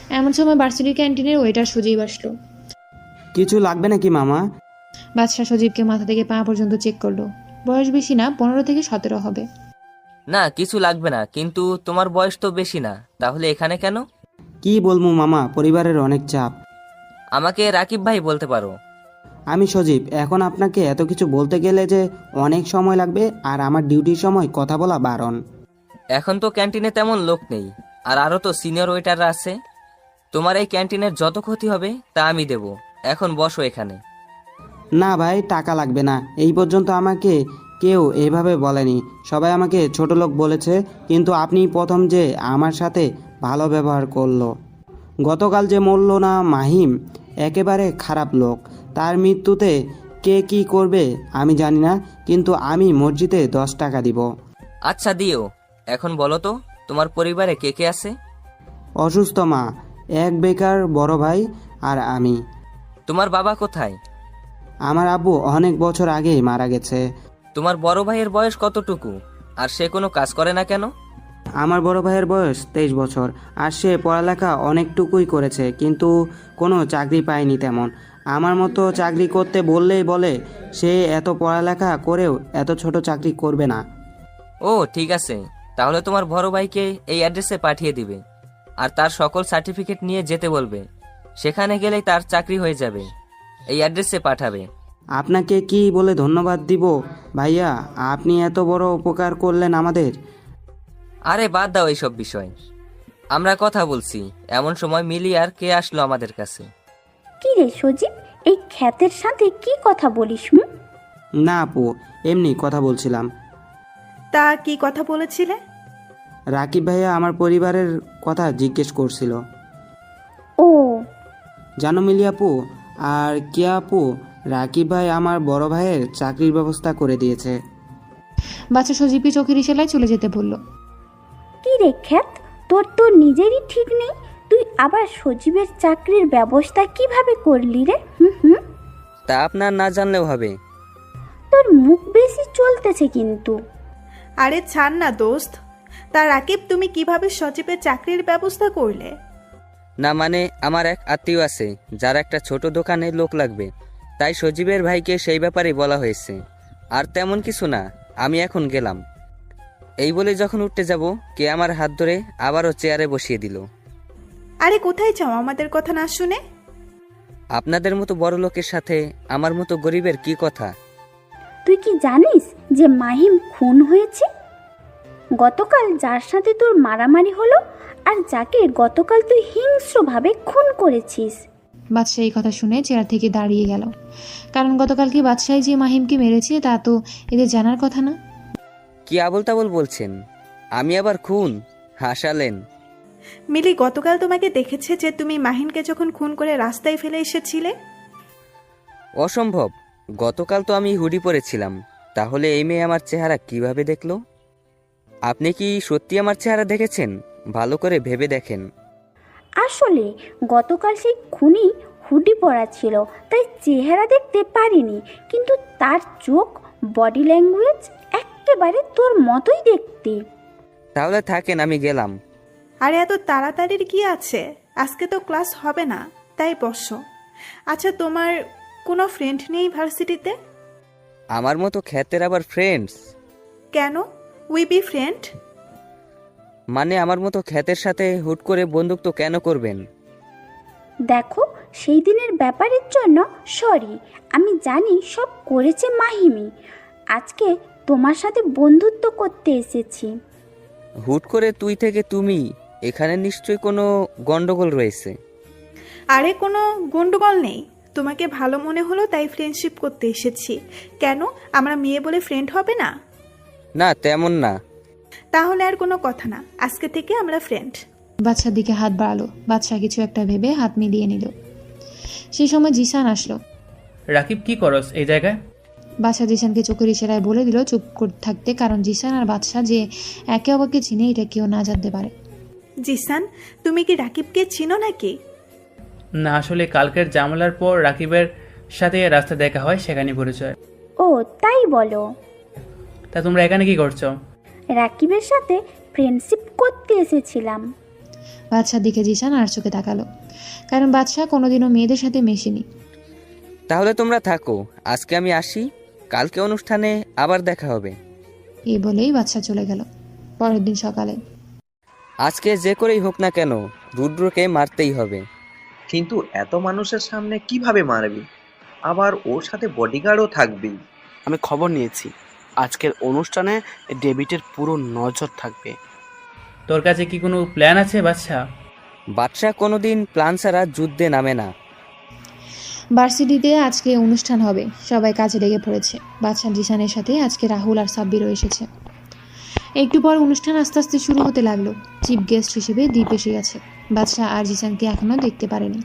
এমন সময় ভার্সিটি ক্যান্টিনের ওয়েটার সজীব আসলো। কিছু লাগবে নাকি মামা? বাদশা সজীবকে মাথা থেকে পা পর্যন্ত চেক করলো। বয়স বেশি না, 15 থেকে 17 হবে। না কিছু লাগবে না, কিন্তু তোমার বয়স তো বেশি না, তাহলে এখানে কেন? কি বলবো মামা, পরিবারের অনেক চাপ। আমাকে রাকিব ভাই বলতে পারো। আমি সজীব। এখন আপনাকে এত কিছু বলতে গেলে যে অনেক সময় লাগবে, আর আমার ডিউটির সময় কথা বলা বারণ। এখন তো ক্যান্টিনে তেমন লোক নেই, আর আরও তো সিনিয়র ওয়েটাররা আছে। তোমার এই ক্যান্টিনের যত ক্ষতি হবে তা আমি দেব। এখন বসো এখানে। না ভাই, টাকা লাগবে না। এই পর্যন্ত আমাকে কেউ এইভাবে বলেনি, সবাই আমাকে ছোট লোক বলেছে, কিন্তু আপনি প্রথম যে আমার সাথে ভালো ব্যবহার করলো। গতকাল যে মরল না মাহিম, একেবারে খারাপ লোক। তার মৃত্যুতে কে কি করবে আমি জানি না, কিন্তু আমি মসজিদে 10 টাকা দিব। আচ্ছা দিও। এখন বলো তো, তোমার পরিবারে কে কে আছে? অসুস্থ মা, এক বেকার বড় ভাই, আর আমি। তোমার বাবা কোথায়? আমার আব্বু অনেক বছর আগেই মারা গেছে। তোমার বড় ভাইয়ের বয়স কতটুকু, আর সে কোনো কাজ করে না কেন? আমার বড় ভাইয়ের বয়স 23 বছর, আর সে পড়ালেখা অনেকটুকুই করেছে, কিন্তু কোনো চাকরি পায়নি তেমন। আমার মতো চাকরি করতে বললেই বলে সে এত পড়ালেখা করেও এত ছোট চাকরি করবে না। ও ঠিক আছে, তাহলে তোমার বড় ভাইকে এই অ্যাড্রেসে পাঠিয়ে দিবে, আর তার সকল সার্টিফিকেট নিয়ে যেতে বলবে। সেখানে গেলেই তার চাকরি হয়ে যাবে। এই অ্যাড্রেসে পাঠাবে। আপনাকে কি বলে ধন্যবাদ দিব ভাইয়া, আপনি এত বড় উপকার করলেন আমাদের। আরে বাদ দাও এইসব বিষয়, আমরা কথা বলছি। এমন সময় মিলি আর কে আসলো আমাদের কাছে। কি রে সজীব, এই খ্যাতের সাথে কি কথা বলিস? না আপু, এমনি কথা বলছিলাম। তা কি কথা বলেছিলে? রাকিব ভাইয়া আমার পরিবারের কথা জিজ্ঞেস করছিল। ও জানো মিলি আপু আর কি আপু, রাকিব ভাই আমার বড় ভাইয়ের চাকরির ব্যবস্থা করে দিয়েছে। বাচ্চা সজীবকে চোখের ইশারায় চলে যেতে বলল। কি রে খ্যাত, তোর তো নিজেরই ঠিক নেই, তুই আবার সজীবের চাকরির ব্যবস্থা কিভাবে করলি রে? তা আপনার না জানলেও হবে। তোর মুখ বেশি চলতেছে কিন্তু। আরে ছাড় না দোস্ত। তা রাকিব, তুমি কিভাবে সজীবের চাকরির ব্যবস্থা করলে? না মানে, আমার এক আত্মীয় আছে যার একটা ছোট দোকানে লোক লাগবে, তাই সজীবের ভাইকে সেই ব্যাপারেই বলা হয়েছে। আর তেমন কিছু না, আমি এখন গেলাম। এই বলে যখন উঠতে যাব, কে আমার হাত ধরে আবারও চেয়ারে বসিয়ে দিল। আরে কোথায় যাও আমাদের কথা না শুনে? আপনাদের মতো বড় লোকের সাথে আমার মতো গরিবের কি কথা? তুই কি জানিস যে মাহিম খুন হয়েছে? গতকাল যার সাথে তোর মারামারি হলো, আর যাকে গতকাল তুই হিংস্রভাবে খুন করেছিস। বাদশাহ এই কথা শুনে চেয়ার থেকে দাঁড়িয়ে গেল, কারণ গতকালকে বাদশাহ যে মাহিমকে মেরেছে তা তো এদের জানার কথা না। কি আবল তাবল বলছেন? আমি আবার খুন? হাসালেন। মিলি গতকাল তোমাকে দেখেছে যে তুমি মাহিনকে যখন খুন করে রাস্তায় ফেলে এসেছিলে। অসম্ভব, গতকাল তো আমি হুডি পরেছিলাম। তাহলে এই মেয়ে আমার চেহারা কিভাবে দেখলো? আপনি কি সত্যি আমার চেহারা দেখেছেন? ভালো করে ভেবে দেখেন। আসলে গতকাল সেই খুনি হুডি পরা ছিল, তাই চেহারা দেখতে পারিনি, কিন্তু তার চোখ, বডি ল্যাঙ্গুয়েজ একেবারে তোর মতোই দেখতে। তাহলে থাকেন, আমি গেলাম। আরে এত তাড়াতাড়ির কি আছে? আজকে তো ক্লাস হবে না, তাই বসো। আচ্ছা, তোমার কোনো ফ্রেন্ড নেই ভার্সিটিতে? আমার মতো খ্যাতের আবার ফ্রেন্ডস? কেন, উই বি ফ্রেন্ড? মানে আমার মতো খ্যাতের সাথে হুট করে বন্ধুত্ব কেন করবেন? দেখো, সেই দিনের ব্যাপারের জন্য সরি। আমি জানি সব করেছে মাহিমি। আজকে তোমার সাথে বন্ধুত্ব করতে এসেছি। হুট করে তুই থেকে তুমি, এখানে নিশ্চয়ই কোনো গন্ডগোল রয়েছে। আরে কোনো গন্ডগোল নেই, তোমাকে ভালো মনে হলো তাই ফ্রেন্ডশিপ করতে এসেছি। কেন, আমরা মেয়ে বলে ফ্রেন্ড হবে না? না তেমন না। তাহলে আর কোনো কথা না, আজকে থেকে আমরা ফ্রেন্ড। বাদশার দিকে হাত বাড়ালো। বাদশাহ কিছু একটা ভেবে হাত মিলিয়ে নিল। সেই সময় জিসান আসলো। রাকিব কি করস এই জায়গায়? বাদশাহ জিসানকে চোখের ইশারায় বলে দিল চুপ করে থাকতে, কারণ জিসান আর বাদশাহ যে একে অপরকে চিনে এটা কেউ না জানতে পারে। জিসান, তুমি কি রাকিবকে চিনো নাকি? না, আসলে কালকের জামালার পর রাকিবের সাথে রাস্তা দেখা হয়, সেখানে পরিচয়। ও তাই বলো? তা তোমরা এখানে কি করছো? রাকিবের সাথে ফ্রেন্ডশিপ করতে এসেছিলাম। বাদশার দিকে জিসান আর চোখে তাকালো, কারণ বাদশাহ কোনোদিনও মেয়েদের সাথে মেশেনি। তাহলে তোমরা থাকো, আজকে আমি আসি, কালকে অনুষ্ঠানে আবার দেখা হবে। এই বলেই বাদশাহ চলে গেল। পরের দিন সকালে, আজকে যে করেই হোক না কেন রুদ্রকে মারতেই হবে। কিন্তু এত মানুষের সামনে কিভাবে মারবি? আবার ওর সাথে বডিগার্ডও থাকবেই। আমি খবর নিয়েছি, আজকের অনুষ্ঠানে ডেভিডের পুরো নজর থাকবে। তোর কাছে কি কোনো প্ল্যান আছে বাদশা? বাদশা কোনোদিন প্ল্যান ছাড়া যুদ্ধে নামে না। ভার্সিটিতে আজকে অনুষ্ঠান হবে, সবাই কাজে লেগে পড়েছে। বাদশা জিসানের সাথে আজকে রাহুল আর সাব্বিরও এসেছে। একটু পর অনুষ্ঠান আস্তে আস্তে শুরু হতে লাগলো। চিফ গেস্ট হিসেবে দীপ এসে গেছে। বাদশা আর জিসানকে এখনো দেখতে পারেনি।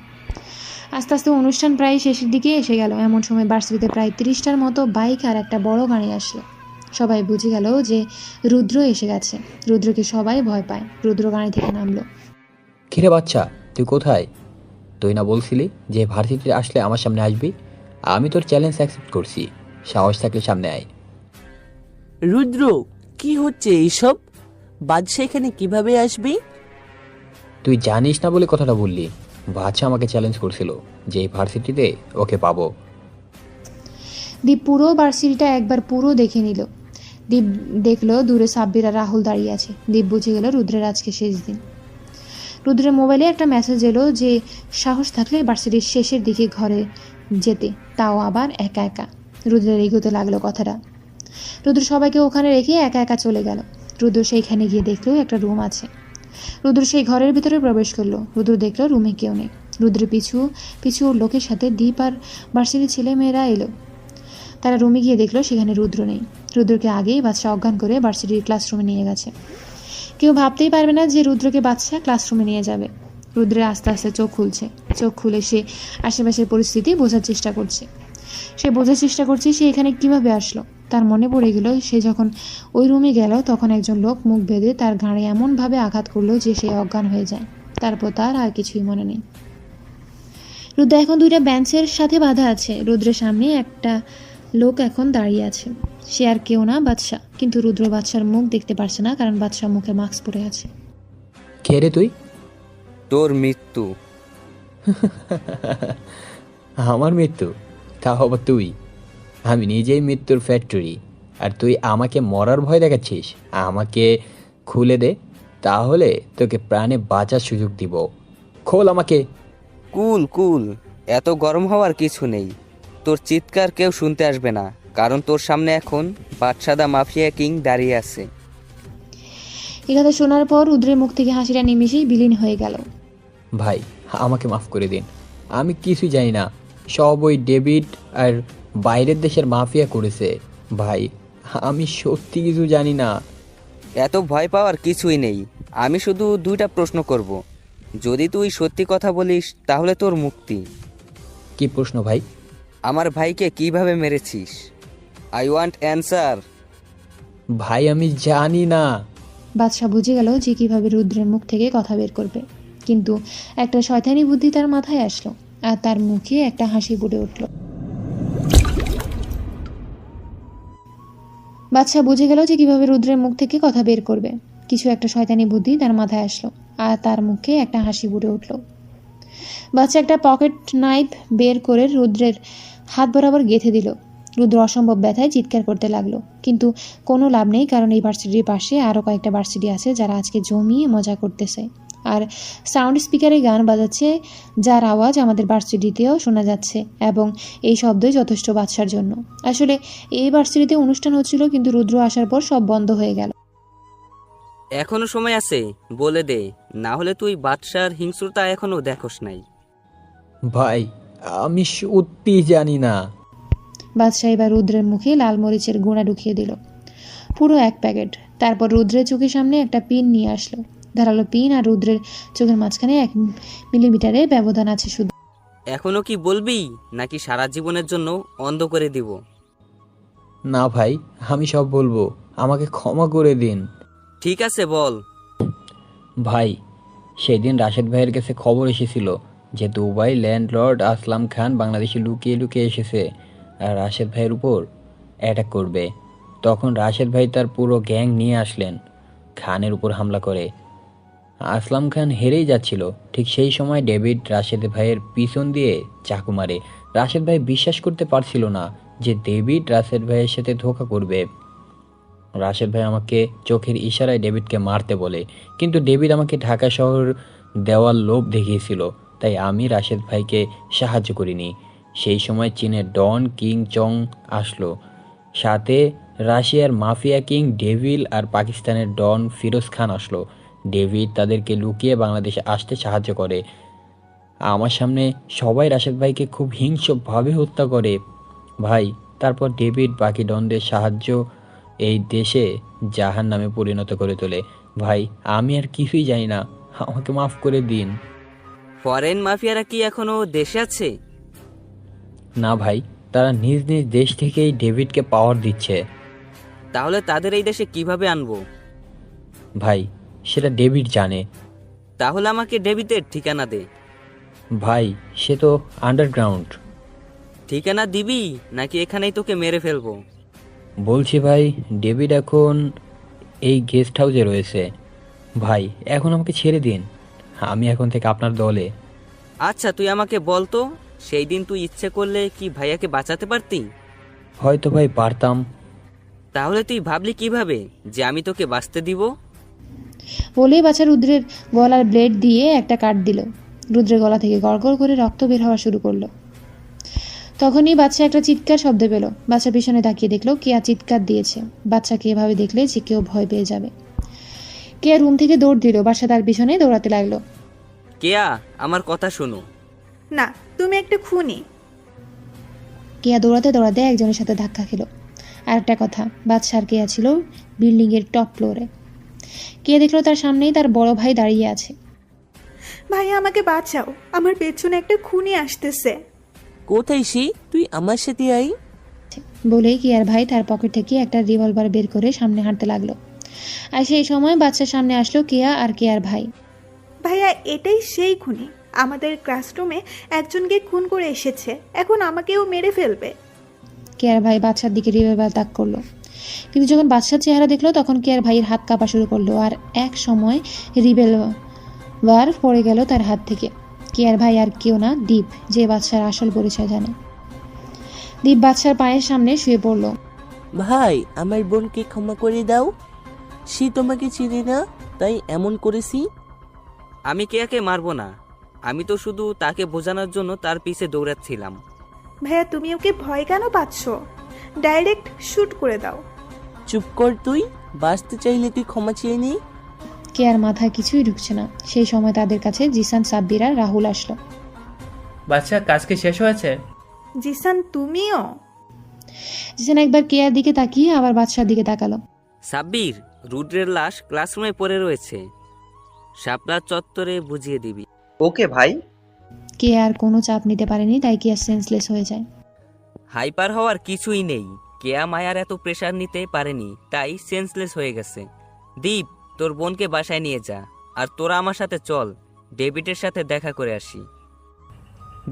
আস্তে আস্তে অনুষ্ঠান প্রায় শেষের দিকে এসে গেল। এমন সময় ভার্সিটিতে প্রায় 30টার মতো বাইক আর একটা বড় গাড়ি আসলো। সবাই বুঝে গেল যে রুদ্র এসে গেছে। রুদ্রকে সবাই ভয় পায়। রুদ্র গাড়ি থেকে নামলো। কিরে বাচ্চা, তুই কোথায়? তুই না বলছিলি যে ভার্সিটিতে আসলে আমার সামনে আসবি? আমি তোর চ্যালেঞ্জ অ্যাকসেপ্ট করছি, সাহস থাকলে সামনে আয়। রুদ্র, কি হচ্ছে এইসব? বাদশা এখানে কিভাবে আসবি? তুই জানিস না বলে কথাটা বললি। বাচ্চা আমাকে চ্যালেঞ্জ করছিল যে এই ভার্সিটিতে ওকে পাবো। দীপ পুরো ভার্সিটিটা একবার পুরো দেখে নিল। দীপ দেখলো দূরে সাব্বির আর রাহুল দাঁড়িয়ে আছে। দীপ বুঝে গেল রুদ্রের আজকে শেষ দিন। রুদ্রের মোবাইলে একটা মেসেজ এলো যে সাহস থাকলে ভার্সিটির শেষের দিকে ঘরে যেতে, তাও আবার একা একা। রুদ্রের এগোতে লাগলো কথাটা। রুদ্র সবাইকে ওখানে রেখে একা একা চলে গেল। রুদ্র সেইখানে গিয়ে দেখলো একটা রুম আছে। রুদ্র সেই ঘরের ভিতরে প্রবেশ করলো। রুদ্র দেখলো রুমে কেউ নেই। রুদ্রের পিছু পিছু লোকের সাথে দীপ আর ভার্সিটির ছেলে মেয়েরা এলো। তারা রুমে গিয়ে দেখলো সেখানে রুদ্র নেই। রুদ্রকে আগেই বাদশা অজ্ঞান করে ভার্সিটির ক্লাসরুমে নিয়ে গেছে। কেউ ভাবতেই পারবে না যে রুদ্রকে বাদশা ক্লাসরুমে নিয়ে যাবে। রুদ্রের আস্তে আস্তে চোখ খুলছে। চোখ খুলে সে আশেপাশের পরিস্থিতি বোঝার চেষ্টা করছে। সে এখানে কিভাবে আসলো। তার মনে পড়ে গেল সে যখন ওই রুমে গেল তখন একজন লোক মুখ বেঁধে তার ঘাড়ে এমনভাবে আঘাত করলো যে সে অজ্ঞান হয়ে যায়। তারপর তার আর কিছুই মনে নেই। রুদ্র এখন 2টা বেঞ্চের সাথে বাঁধা আছে। রুদ্রের সামনে একটা লোক এখন দাঁড়িয়ে আছে। সে আর কেউ না, বাদশা। কিন্তু রুদ্র বাদশার মুখ দেখতে পারছে না, কারণ বাদশার মুখে মাস্ক পরে আছে। কে রে তুই? তোর মৃত্যু। আমার মৃত্যু? তাও আবার তুই? আমি নিজেই মৃত্যুর ফ্যাক্টরি, আর তুই আমাকে মরার ভয় দেখাচ্ছিস? আমাকে খুলে দে, তাহলে তোকে প্রাণে বাঁচার সুযোগ দিব। খোল আমাকে। কুল কুল, এত গরম হওয়ার কিছু নেই। তোর চিৎকার কেউ শুনতে আসবে না, কারণ তোর সামনে এখন বাদশাদা মাফিয়া কিং দাঁড়িয়ে আছে। এই কথা শোনার পর রুদ্রের মুখ থেকে হাসিটা নিমেষেই বিলীন হয়ে গেল। ভাই, আমাকে মাফ করে দিন। আমি কিছুই জানি না। সব ওই ডেভিড আর বাইরের দেশের মাফিয়া করেছে। ভাই, আমি সত্যি কিছু জানি না। এত ভয় পাওয়ার কিছুই নেই। আমি শুধু 2টা প্রশ্ন করব। যদি তুই সত্যি কথা বলিস তাহলে তোর মুক্তি। কি প্রশ্ন ভাই? আমার ভাইকে কিভাবে মেরেছিস? I want answer. ভাই, আমি জানি না। বাদশা বুঝে গেল যে কিভাবে রুদ্রের মুখ থেকে কথা বের করবে। কিন্তু একটা শয়তানি বুদ্ধি তার মাথায় আসলো, আর তার মুখে একটা হাসি ফুটে উঠল। বাদশা বুঝে গেল যে কিভাবে রুদ্রের মুখ থেকে কথা বের করবে। কিছু একটা শয়তানি বুদ্ধি তার মাথায় আসলো, আর তার মুখে একটা হাসি ফুটে উঠল। বাদশা একটা পকেট নাইফ বের করে রুদ্রের হাত বরাবর গেঁথে দিল। রুদ্র অসম্ভব ব্যথায় চিৎকার করতে লাগলো, কিন্তু কোনো লাভ নেই, কারণ এই ভার্সিটির পাশে আরও কয়েকটা ভার্সিটি আছে যারা আজকে জমিয়ে মজা করতেছে আর সাউন্ড স্পিকারে গান বাজাচ্ছে, যার আওয়াজ আমাদের ভার্সিটিতেও শোনা যাচ্ছে, এবং এই শব্দই যথেষ্ট বাদশার জন্য। আসলে এই ভার্সিটিতে অনুষ্ঠান হচ্ছিল, কিন্তু রুদ্র আসার পর সব বন্ধ হয়ে গেল। এখনো সময় আছে, বলে দে, না হলে তুই বাদশার হিংস্রতা এখনো দেখোস নাই। ভাই, আমি সত্যি জানি না। বাদশা এবার রুদ্রের মুখে লাল মরিচের গুঁড়া ঢুকিয়ে দিল, পুরো 1 প্যাকেট। তারপর রুদ্রের চোখের সামনে একটা পিন নিয়ে আসলো। ধারালো পিন, আর রুদ্রের চোখের মাঝখানে 1 মিলিমিটারের ব্যবধান আছে শুধু। এখনো কি বলবি, নাকি সারা জীবনের জন্য অন্ধ করে দিব? না ভাই, আমি সব বলবো। আমাকে ক্ষমা করে দিন। ঠিক আছে, বল। ভাই, সেদিন রাশেদ ভাইয়ের কাছে খবর এসেছিল যে দুবাই ল্যান্ডলর্ড আসলাম খান বাংলাদেশে লুকিয়ে লুকিয়ে এসেছে আর রাশেদ ভাইয়ের উপর অ্যাটাক করবে। তখন রাশেদ ভাই তার পুরো গ্যাং নিয়ে আসলেন, খানের উপর হামলা করে। আসলাম খান হেরেই যাচ্ছিল। ঠিক সেই সময় ডেভিড রাশেদ ভাইয়ের পিছন দিয়ে চাকু মারে। রাশেদ ভাই বিশ্বাস করতে পারছিল না যে ডেভিড রাশেদ ভাইয়ের সাথে ধোঁকা করবে। রাশেদ ভাই আমাকে চোখের ইশারায় ডেভিডকে মারতে বলে, কিন্তু ডেভিড আমাকে ঢাকা শহর দেওয়ার লোভ দেখিয়েছিল, তাই আমি রাশেদ ভাইকে সাহায্য করিনি। সেই সময় চীনের ডন কিং চং আসলো, সাথে রাশিয়ার মাফিয়া কিং ডেভিল আর পাকিস্তানের ডন ফিরোজ খান আসলো। ডেভিড তাদেরকে লুকিয়ে বাংলাদেশে আসতে সাহায্য করে। আমার সামনে সবাই রাশেদ ভাইকে খুব হিংস্রভাবে হত্যা করে ভাই। তারপর ডেভিড বাকি ডনদের সাহায্য এই দেশে জাহান নামে পরিণত করে তোলে। ভাই আমি আর কিছুই জানি না, আমাকে মাফ করে দিন। ফরেন মাফিয়ারা কি এখনো দেশে আছে? না ভাই, তারা নিজ নিজ দেশ থেকেই ডেভিডকে পাওয়ার দিচ্ছে। তাহলে তাদের এই দেশে কিভাবে আনবো? ভাই সেটা ডেভিড জানে। তাহলে আমাকে ডেভিডের ঠিকানা দে। ভাই সে তো আন্ডারগ্রাউন্ড। ঠিকানা দিবি নাকি এখানেই তোকে মেরে ফেলবো? বলছি ভাই, ডেভিড এখন এই গেস্ট হাউসে রয়েছে। ভাই এখন আমাকে ছেড়ে দিন, আমি এখন থেকে আপনার দলে। আচ্ছা তুই আমাকে বল তো, সেই দিন তুই ইচ্ছে করলে কি ভাইয়াকে বাঁচাতে পারতি? হয়তো ভাই পারতাম। তাহলে তুই ভাবলি কিভাবে যে আমি তোকে বাঁচতে দিব? বলেই বাচ্চা রুদ্রের গলার ব্লেড দিয়ে একটা কাট দিল। রুদ্রের গলা থেকে গড়গড় করে রক্ত বের হওয়া শুরু করলো। তখনই বাচ্চা একটা চিৎকার শব্দ পেল। বাচ্চা পিছনে তাকিয়ে দেখলো কেয়া চিৎকার দিয়েছে। বাচ্চাকে এভাবে দেখলে যে কেউ ভয় পেয়ে যাবে। কেয়া রুম থেকে দৌড় দিল, বাচ্চা তার পিছনে দৌড়াতে লাগলো। কেয়া আমার কথা শোনো। না, তুমি একটা খুনি। কেয়া দৌড়াতে দৌড়াতে একজনের সাথে ধাক্কা খেলো। আর একটা কথা, বাচ্চা আর কেয়া ছিল বিল্ডিং এর টপ ফ্লোরে। কেয়া দেখলো তার সামনেই তার বড় ভাই দাঁড়িয়ে আছে। ভাইয়া আমাকে বাঁচাও, আমার পেছনে একটা খুনি আসতেছে। কোথায় সে? তুই আমার সাথে আই। বলেই কেয়ার ভাই তার পকেট থেকে একটা রিভলভার বের করে সামনে হাঁটতে লাগলো। আর সেই সময় বাচ্চার সামনে আসলো কেয়া আর কেয়ার ভাই। ভাইয়া এটাই সেই খুনি, আমাদের ক্লাসরুমে একজনকে খুন করে এসেছে, এখন আমাকেও মেরে ফেলবে। কেয়ার ভাই বাচ্চার দিকে রিভলভার তাক করলো, কিন্তু যখন বাচ্চার চেহারা দেখলো তখন কেয়ার ভাইয়ের হাত কাঁপা শুরু করলো। আর এক সময় রিভলভার পড়ে গেল তার হাত থেকে। কেয়ার ভাই আর কেউ না, দীপ, যে বাচ্চার আসল পরিচয় জানে। দীপ বাচ্চার পায়ের সামনে শুয়ে পড়লো। ভাই আমার বোনকে ক্ষমা করে দাও, সে তোমাকে চিনে না তাই এমন করেছি। আমি কেয়াকে মারবো না, আমি তো শুধু তাকে বোঝানোর জন্য তার পিছে দৌড়াচ্ছিলাম। ভাইয়া তুমি ওকে ভয় কেন পাচ্ছ? ডাইরেক্ট শুট করে দাও। চুপ কর তুই, বাঁচতে চাইলে তুই ক্ষমা চেয়ে নি। কেয়ার মাথায় কিছুই ঢুকছে না। সেই সময় তাদের কাছে জিসান, সাব্বির আর রাহুল আসলো। বাচ্চা কাজ কি শেষ হয়েছে? জিসান তুমিও? জিসান একবার কেয়ার দিকে তাকিয়ে আবার বাচ্চার দিকে তাকালো। সাব্বির, রুদ্রের লাশ ক্লাসরুমে পড়ে রয়েছে, শাপলা চত্বরে বুঝিয়ে দিবি। ওকে ভাই। কেয়ার কোনো চাপ নিতে পারেনি, তাই কেয়ার সেন্সলেস হয়ে যায়। হাইপার হওয়ার কিছুই নেই, কেয়া মায়ার এত প্রেসার নিতে পারেনি, তাই সেন্সলেস হয়ে গেছে। দীপ, তোর বোনকে বাসায় নিয়ে যা, আর তোরা আমার সাথে চল, ডেভিডের সাথে দেখা করে আসি।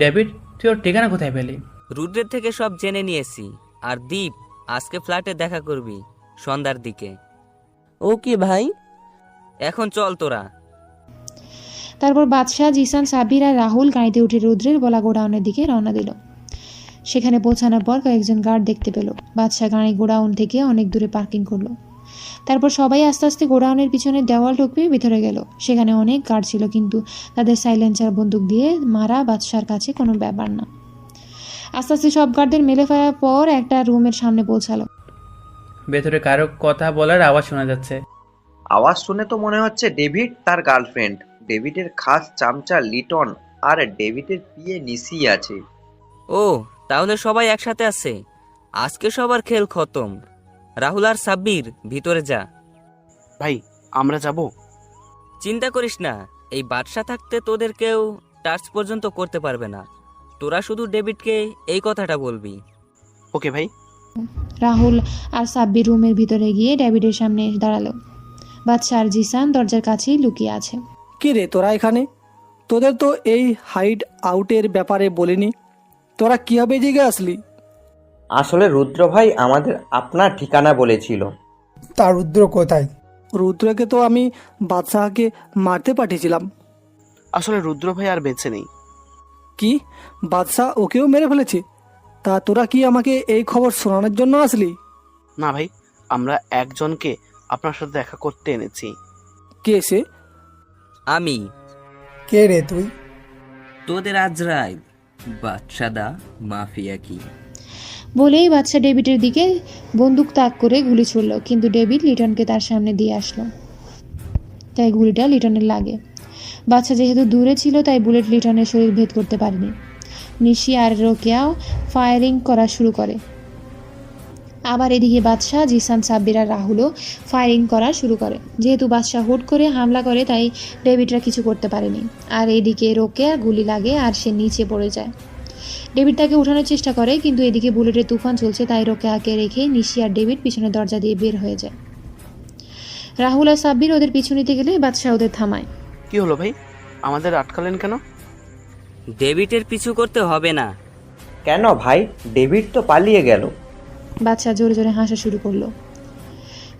ডেভিড, তুই ওর ঠিকানা কোথায় পেলি? রুদ্রের থেকে সব জেনে নিয়েছি। আর দীপ, আজকে ফ্ল্যাটে দেখা করবি সন্ধ্যার দিকে। ওকে ভাই। এখন চল তোরা। তারপর বাদশাহ, জিসান, সাব্বির আর রাহুল গাড়িতে উঠে রুদ্রের বলা গোডাউনের দিকে রওনা দিল। সেখানে পৌঁছানোর পর কয়েকজন গার্ড দেখতে পেল। বাদশাহ গাড়ি গোডাউন থেকে অনেক দূরে পার্কিং করলো। তারপর সবাই আস্তে আস্তে গোডাউনের পিছনে দেওয়াল টপকে ভিতরে গেল। সেখানে অনেক গার্ড ছিল, কিন্তু তাদের সাইলেন্সার বন্দুক দিয়ে মারা বাদশার কাছে কোনো ব্যাপার না। আস্তে আস্তে সব গার্ডদের মেলে ফেলার পর একটা রুমের সামনে পৌঁছালো। ভেতরে কারো কথা বলার আওয়াজ শোনা যাচ্ছে। আওয়াজ শুনে তো মনে হচ্ছে ডেভিড তার গার্লফ্রেন্ড, ডেভিডের খাস চামচা লিটন আর ডেভিডের পিয়ে নিসি আছে। ও, তাহলে সবাই একসাথে আছে। আজকে সবার খেল খতম। রাহুল আর সাব্বির, ভিতরে যা। ভাই আমরা যাব? চিন্তা করিস না, এই বাদশা থাকতে তোদের কেউ টাচ পর্যন্ত করতে পারবে না। তোরা শুধু ডেভিডকে এই কথাটা বলবি। ওকে ভাই। রাহুল আর সাব্বির রুমের ভিতরে গিয়ে ডেভিডের সামনে দাঁড়ালো। বাদশা আর জিসান দরজার কাছেই লুকিয়ে আছে। কি রে তোরা এখানে? তোদের তো এই হাইড আউটের ব্যাপারে বলিনি, তোরা কিভাবে জেগে আসলি? আসলে রুদ্র ভাই আমাদের আপনার ঠিকানা বলেছিল। তা রুদ্র কোথায়? রুদ্রকে তো আমি বাদশাহকে মারতে পাঠিয়েছিলাম। আসলে রুদ্র ভাই আর বেঁচে নেই। কি, বাদশাহ ওকেও মেরে ফেলেছে? তা তোরা কি আমাকে এই খবর শোনানোর জন্য আসলি? না ভাই, আমরা একজনকে আপনার সাথে দেখা করতে এনেছি। কে সে? আমি। কে রে তুই? তোদের আজরাইল, বাদশাদা মাফিয়া কিং। বলেই বাদশা ডেভিডের দিকে বন্দুক তাক করে গুলি ছুড়ল, কিন্তু ডেভিড লিটনকে তার সামনে দিয়ে আসলো, তাই গুলিটা লিটনের লাগে। বাদশা যেহেতু দূরে ছিল তাই বুলেট লিটনের শরীর ভেদ করতে পারেনি। নিশি আর রোকেয়াও ফায়ারিং করা শুরু করে। আবার এদিকে বাদশাহ, জিসান, সাব্বির আর রাহুলও ফায়ারিং করা শুরু করে। যেহেতু বাদশাহ হুট করে হামলা করে তাই ডেভিডরা কিছু করতে পারেনি। আর এদিকে রোকেয়ার গুলি লাগে আর সে নিচে পড়ে যায়। ডেভিড তাকে উঠানোর চেষ্টা করে, কিন্তু এদিকে বুলেটের তুফান চলছে, তাই রোকেয়াকে রেখে নিশি আর ডেভিড পিছনের দরজা দিয়ে বের হয়ে যায়। রাহুল আর সাব্বির ওদের পিছু নিতে গেলে বাদশাহ ওদের থামায়। কি হলো ভাই, আমাদের আটকালেন কেন? ডেভিডের পিছু করতে হবে না। কেন ভাই, ডেভিড তো পালিয়ে গেল। বাদশাহ জোরে জোরে হাসা শুরু করলো।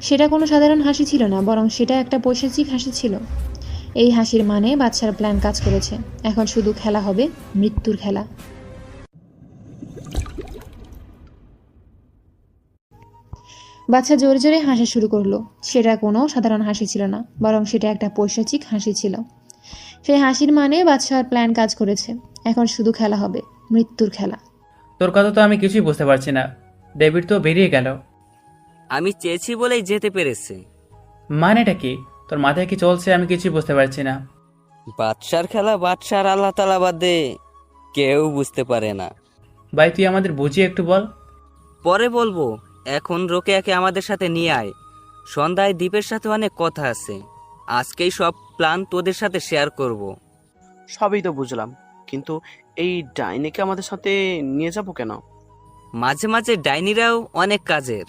সেটা কোনো সাধারণ হাসি ছিল না, বরং সেটা একটা পৈশাচিক হাসি ছিল। এই হাসির মানে বাদশার প্ল্যান কাজ করেছে। এখন শুধু খেলা হবে মৃত্যুর খেলা। বাদশা জোরে জোরে হাসা শুরু করলো। সেটা কোনো সাধারণ হাসি ছিল না, বরং সেটা একটা পৈশাচিক হাসি ছিল। সেই হাসির মানে বাদশার প্ল্যান কাজ করেছে। এখন শুধু খেলা হবে মৃত্যুর খেলা। তোর কথা তো আমি কিছুই বুঝতে পারছি না। ডেভিড তো বেরিয়ে গেল। আমি চেয়েছি বলেই যেতে পেরেছে। মানেটা কি? তোর মাথায় কি চলছে আমি কিছুই বুঝতে পারছি না। বাদশার খেলা বাদশার আল্লাহ তাআলা বাদে কেউ বুঝতে পারে না। ভাই তুই আমাদের বুঝিয়ে একটু বল। পরে বলবো, এখন রোকেয়াকে আমাদের সাথে নিয়ে আয়। সন্ধ্যায় দ্বীপের সাথে অনেক কথা আছে। আজকেই সব প্ল্যান তোদের সাথে শেয়ার করব। সবই তো বুঝলাম, কিন্তু এই ডাইনিকে আমাদের সাথে নিয়ে যাব কেন? মাঝে মাঝে ডাইনিরাও অনেক কাজের।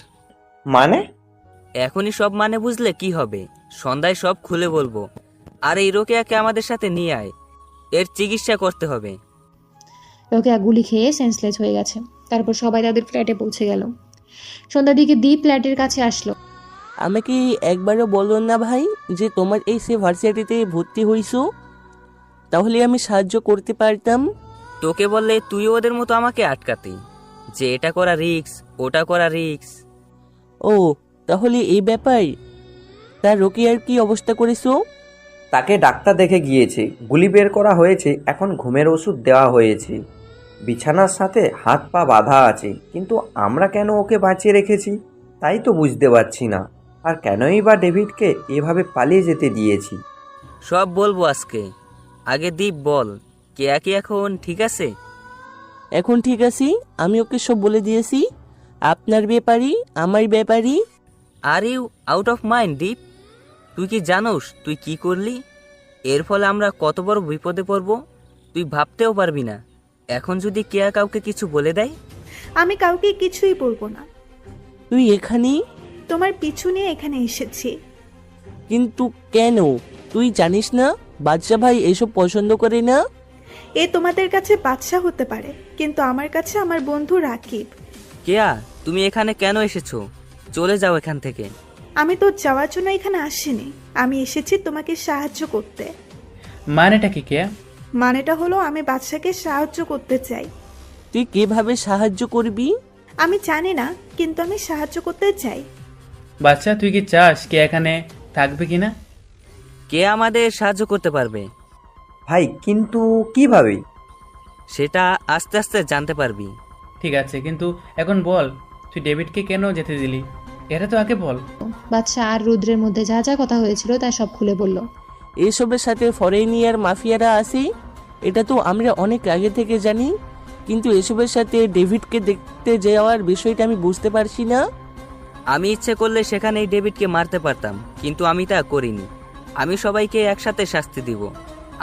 মানে? এখনই সব মানে বুঝলে কি হবে? সন্ধ্যায় সব খুলে বলবো। আর এই রোকেয়াকে আমাদের সাথে নিয়ে আয়, এর চিকিৎসা করতে হবে। রোকেয়া গুলি খেয়ে সেন্সলেস হয়ে গেছে। তারপর সবাই তাদের ফ্ল্যাটে পৌঁছে গেল। সন্ধ্যার দিকে দ্বীপ ফ্ল্যাটের কাছে আসলো। আমাকে একবারও বলো না ভাই যে তোমার এই সে ভার্সিটিতে ভর্তি হইছো, তাহলে আমি সাহায্য করতে পারতাম। তোকে বললে তুই ওদের মতো আমাকে আটকাতি, যে এটা করা রিস্ক, ওটা করা রিস্ক। ও তাহলে এই ব্যাপার। তার রোকেয়ার কি অবস্থা করেছো? তাকে ডাক্তার দেখে গিয়েছে, গুলি বের করা হয়েছে, এখন ঘুমের ওষুধ দেওয়া হয়েছে। বিছানার সাথে হাত পা বাঁধা আছে, কিন্তু আমরা কেন ওকে বাঁচিয়ে রেখেছি তাই তো বুঝতে পারছি না। আর কেনই বা ডেভিডকে এভাবে পালিয়ে যেতে দিয়েছি। সব বলবো আজকে। আগে দীপ বল, কেয়া কি এখন ঠিক আছে? এখন ঠিক আছি, আমি ওকে সব বলে দিয়েছি। আপনার ব্যাপারই, আমার ব্যাপারই। Are you out of mind Deep? তুই কি জানোস তুই কি করলি? এর ফলে আমরা কত বড় বিপদে পড়ব তুই ভাবতেও পারবি না। এখন যদি কেয়া কাউকে কিছু বলে দেয়? আমি কাউকে কিছুই বলবো না। তুই এখানে? তোমার পিছু নিয়ে এখানে এসেছি। কিন্তু কেন? তুই জানিস না বাদশা ভাই এসব পছন্দ করে না? এ তোমাদের কাছে বাদশা হতে পারে, কিন্তু আমার কাছে আমার বন্ধু রাকিব। কেয়া, তুমি এখানে কেন এসেছো? চলে যাও এখান থেকে। আমি তো যাওয়ার জন্য এখানে আসিনি, আমি এসেছি তোমাকে সাহায্য করতে। মানেটা কি কেয়া? মানেটা হলো আমি বাদশাকে সাহায্য করতে চাই। তুই কিভাবে সাহায্য করবি? আমি জানি না, কিন্তু আমি সাহায্য করতে চাই। বাচ্চা তুই কি চাস কে এখানে থাকবে কিনা? কে আমাদের সাহায্য করতে পারবে? ভাই কিন্তু কিভাবে? সেটা আস্তে আস্তে জানতে পারবি। ঠিক আছে, কিন্তু এখন বল তুই ডেভিডকে কেন যেতে দিলি? এটা তো আগে বল। বাদশা আর রুদ্রের মধ্যে যা যা কথা হয়েছিল তা সব খুলে বলল। এসবের সাথে ফরেনিয়ার মাফিয়ারা আছে, এটা তো আমরা অনেক আগে থেকে জানি, কিন্তু এসবের সাথে ডেভিডকে দেখতে যাওয়ার বিষয়টা আমি বুঝতে পারছি না। আমি ইচ্ছে করলে সেখানেই ডেভিডকে মারতে পারতাম, কিন্তু আমি তা করিনি। আমি সবাইকে একসাথে শাস্তি দিব।